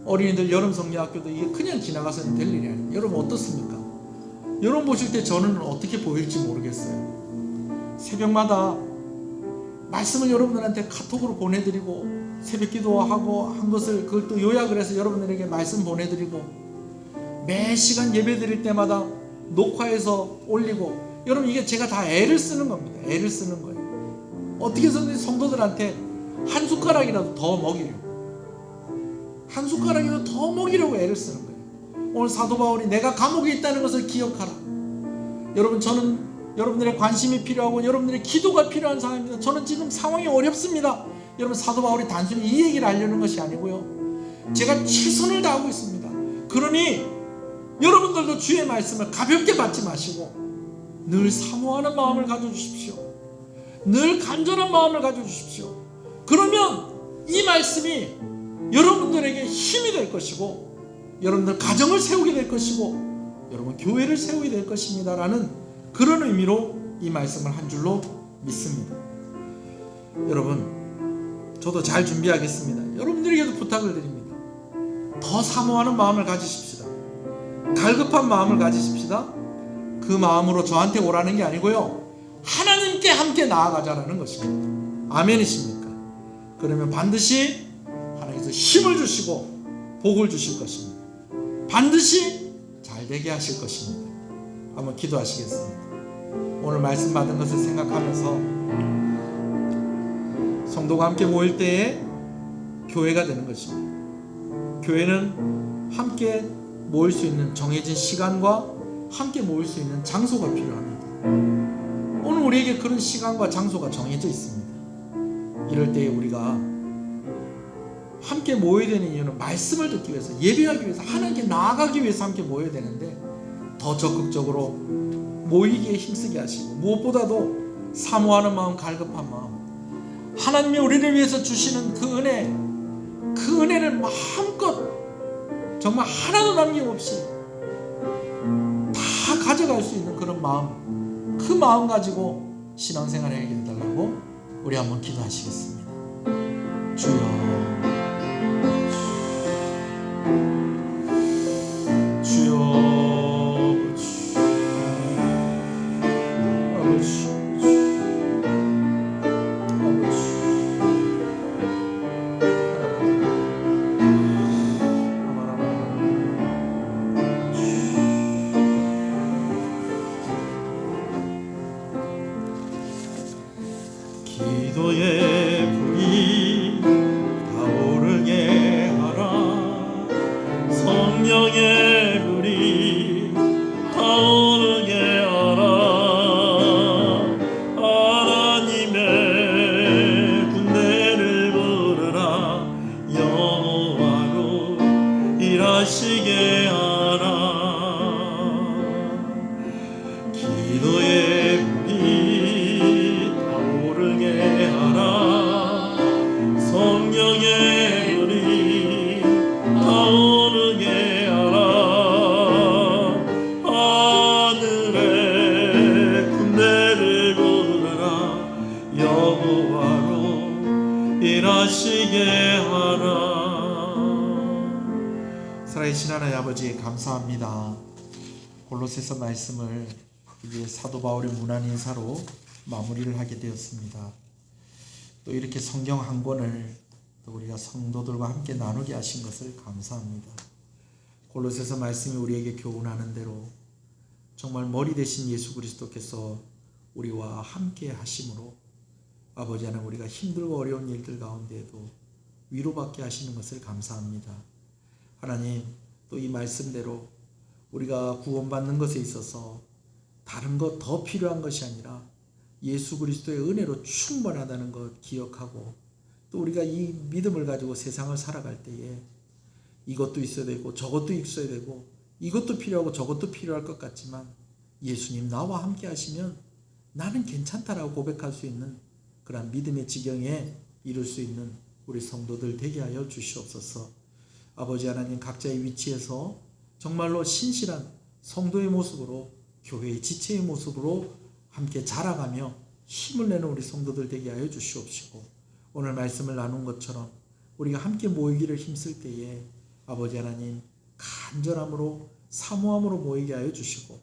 어린이들 여름 성리학교도 이게 그냥 지나가서는 될 일이 아닌데, 여러분 어떻습니까? 여러분 보실 때 저는 어떻게 보일지 모르겠어요. 새벽마다 말씀을 여러분들한테 카톡으로 보내드리고 새벽 기도하고 한 것을 그걸 또 요약을 해서 여러분들에게 말씀 보내드리고 매 시간 예배 드릴 때마다 녹화해서 올리고 여러분 이게 제가 다 애를 쓰는 겁니다. 애를 쓰는 거예요. 어떻게 해서든 성도들한테 한 숟가락이라도 더 먹이려고 한 숟가락이라도 더 먹이려고 애를 쓰는 거예요. 오늘 사도 바울이 내가 감옥에 있다는 것을 기억하라. 여러분 저는 여러분들의 관심이 필요하고 여러분들의 기도가 필요한 상황입니다. 저는 지금 상황이 어렵습니다. 여러분 사도 바울이 단순히 이 얘기를 하려는 것이 아니고요. 제가 최선을 다하고 있습니다. 그러니 여러분들도 주의 말씀을 가볍게 받지 마시고 늘 사모하는 마음을 가져주십시오. 늘 간절한 마음을 가져주십시오. 그러면 이 말씀이 여러분들에게 힘이 될 것이고 여러분들 가정을 세우게 될 것이고 여러분 교회를 세우게 될 것입니다 라는 그런 의미로 이 말씀을 한 줄로 믿습니다. 여러분 저도 잘 준비하겠습니다. 여러분들에게도 부탁을 드립니다. 더 사모하는 마음을 가지십시다. 갈급한 마음을 가지십시다. 그 마음으로 저한테 오라는 게 아니고요. 하나님께 함께 나아가자라는 것입니다. 아멘이십니까? 그러면 반드시 하나님께서 힘을 주시고 복을 주실 것입니다. 반드시 잘 되게 하실 것입니다. 한번 기도하시겠습니다. 오늘 말씀 받은 것을 생각하면서 성도가 함께 모일 때에 교회가 되는 것입니다. 교회는 함께 모일 수 있는 정해진 시간과 함께 모일 수 있는 장소가 필요합니다. 오늘 우리에게 그런 시간과 장소가 정해져 있습니다. 이럴 때에 우리가 함께 모여야 되는 이유는 말씀을 듣기 위해서, 예배하기 위해서, 하나님께 나아가기 위해서 함께 모여야 되는데 더 적극적으로 모이기에 힘쓰게 하시고 무엇보다도 사모하는 마음, 갈급한 마음, 하나님이 우리를 위해서 주시는 그 은혜를 마음껏 정말 하나도 남김없이 다 가져갈 수 있는 그런 마음, 그 마음 가지고 신앙생활을 하게 해달라고 우리 한번 기도하시겠습니다. 주여, 기도의 불이 타오르게 하라. 성령의 불이 타오르게 하라. 하나님의 군대를 부르라. 여호와로 일하시게 하라. 기도의 불이 타오르게 하라. 성령의 불이 타오르게 하라. 하늘의 군대를 부르라. 여호와로 일하시게 하라. 살아계신 하나님 아버지 감사합니다. 골로새서 말씀을 이제 사도 바울의 문안 인사로 마무리를 하게 되었습니다. 또 이렇게 성경 한 권을 또 우리가 성도들과 함께 나누게 하신 것을 감사합니다. 골로새서 말씀이 우리에게 교훈하는 대로 정말 머리 대신 예수 그리스도께서 우리와 함께 하심으로 아버지 하나님 우리가 힘들고 어려운 일들 가운데에도 위로받게 하시는 것을 감사합니다. 하나님 또 이 말씀대로 우리가 구원받는 것에 있어서 다른 것 더 필요한 것이 아니라 예수 그리스도의 은혜로 충분하다는 것 기억하고 또 우리가 이 믿음을 가지고 세상을 살아갈 때에 이것도 있어야 되고 저것도 있어야 되고 이것도 필요하고 저것도 필요할 것 같지만 예수님 나와 함께 하시면 나는 괜찮다라고 고백할 수 있는 그런 믿음의 지경에 이룰 수 있는 우리 성도들 되게 하여 주시옵소서. 아버지 하나님 각자의 위치에서 정말로 신실한 성도의 모습으로 교회의 지체의 모습으로 함께 자라가며 힘을 내는 우리 성도들 되게 하여 주시옵시고 오늘 말씀을 나눈 것처럼 우리가 함께 모이기를 힘쓸 때에 아버지 하나님 간절함으로 사모함으로 모이게 하여 주시고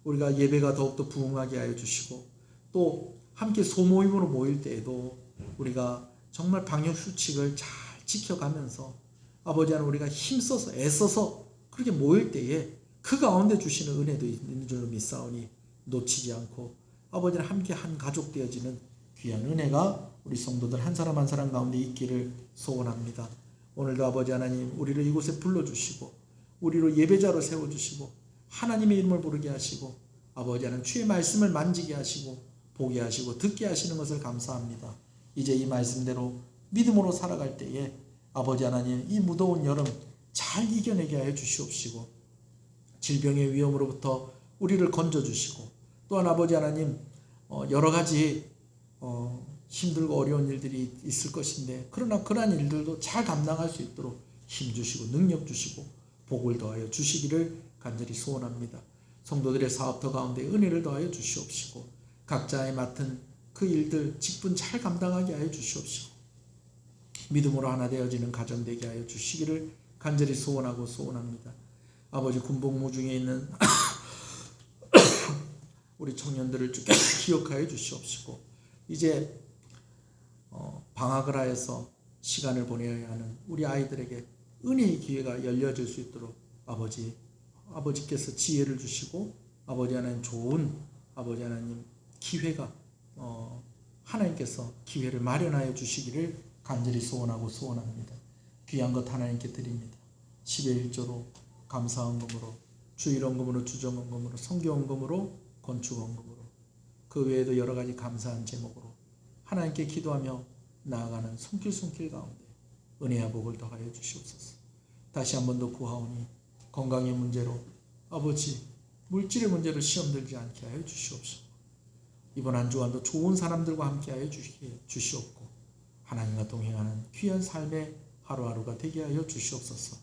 우리가 예배가 더욱더 부흥하게 하여 주시고 또 함께 소모임으로 모일 때에도 우리가 정말 방역 수칙을 잘 지켜가면서 아버지 하나님 우리가 힘써서 애써서 그렇게 모일 때에 그 가운데 주시는 은혜도 있는 줄로 믿사오니 놓치지 않고 아버지 하나님 함께 한 가족 되어지는 귀한 은혜가 우리 성도들 한 사람 한 사람 가운데 있기를 소원합니다. 오늘도 아버지 하나님 우리를 이곳에 불러주시고 우리로 예배자로 세워주시고 하나님의 이름을 부르게 하시고 아버지 하나님 주의 말씀을 만지게 하시고 보게 하시고 듣게 하시는 것을 감사합니다. 이제 이 말씀대로 믿음으로 살아갈 때에 아버지 하나님 이 무더운 여름 잘 이겨내게 하여 주시옵시고 질병의 위험으로부터 우리를 건져주시고 또한 아버지 하나님 여러 가지 힘들고 어려운 일들이 있을 것인데 그러나 그러한 일들도 잘 감당할 수 있도록 힘주시고 능력 주시고 복을 더하여 주시기를 간절히 소원합니다. 성도들의 사업터 가운데 은혜를 더하여 주시옵시고 각자의 맡은 그 일들 직분 잘 감당하게 하여 주시옵시고 믿음으로 하나 되어지는 가정 되게 하여 주시기를 간절히 소원하고 소원합니다. 아버지 군복무 중에 있는 우리 청년들을 주께 기억하여 주시옵시고 이제 방학을 하여서 시간을 보내야 하는 우리 아이들에게 은혜의 기회가 열려질 수 있도록 아버지께서 지혜를 주시고 아버지 하나님 좋은 아버지 하나님 기회가 하나님께서 기회를 마련하여 주시기를 간절히 소원하고 소원합니다. 귀한 것 하나님께 드립니다. 10의 1조로 감사헌금으로 주일헌금으로 주정헌금으로 성교헌금으로 건축헌금으로 그 외에도 여러 가지 감사한 제목으로 하나님께 기도하며 나아가는 손길 가운데 은혜와 복을 더하여 주시옵소서. 다시 한 번 더 구하오니 건강의 문제로 아버지 물질의 문제로 시험 들지 않게 하여 주시옵소서. 이번 한 주간도 좋은 사람들과 함께 하여 주시옵고 하나님과 동행하는 귀한 삶의 하루하루가 되게 하여 주시옵소서.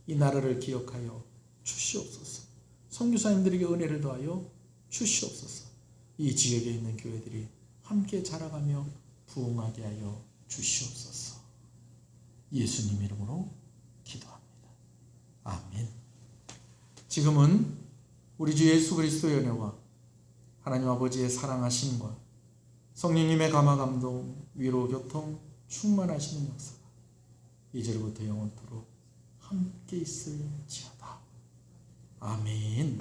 이 나라를 기억하여 주시옵소서. 선교사님들에게 은혜를 더하여 주시옵소서. 이 지역에 있는 교회들이 함께 자라가며 부흥하게 하여 주시옵소서. 예수님 이름으로 기도합니다. 아멘. 지금은 우리 주 예수 그리스도의 은혜와 하나님 아버지의 사랑하심과 성령님의 감화 감동 위로 교통 충만하시는 역사가 이제로부터 영원토록 함께 있을지어다. 아멘.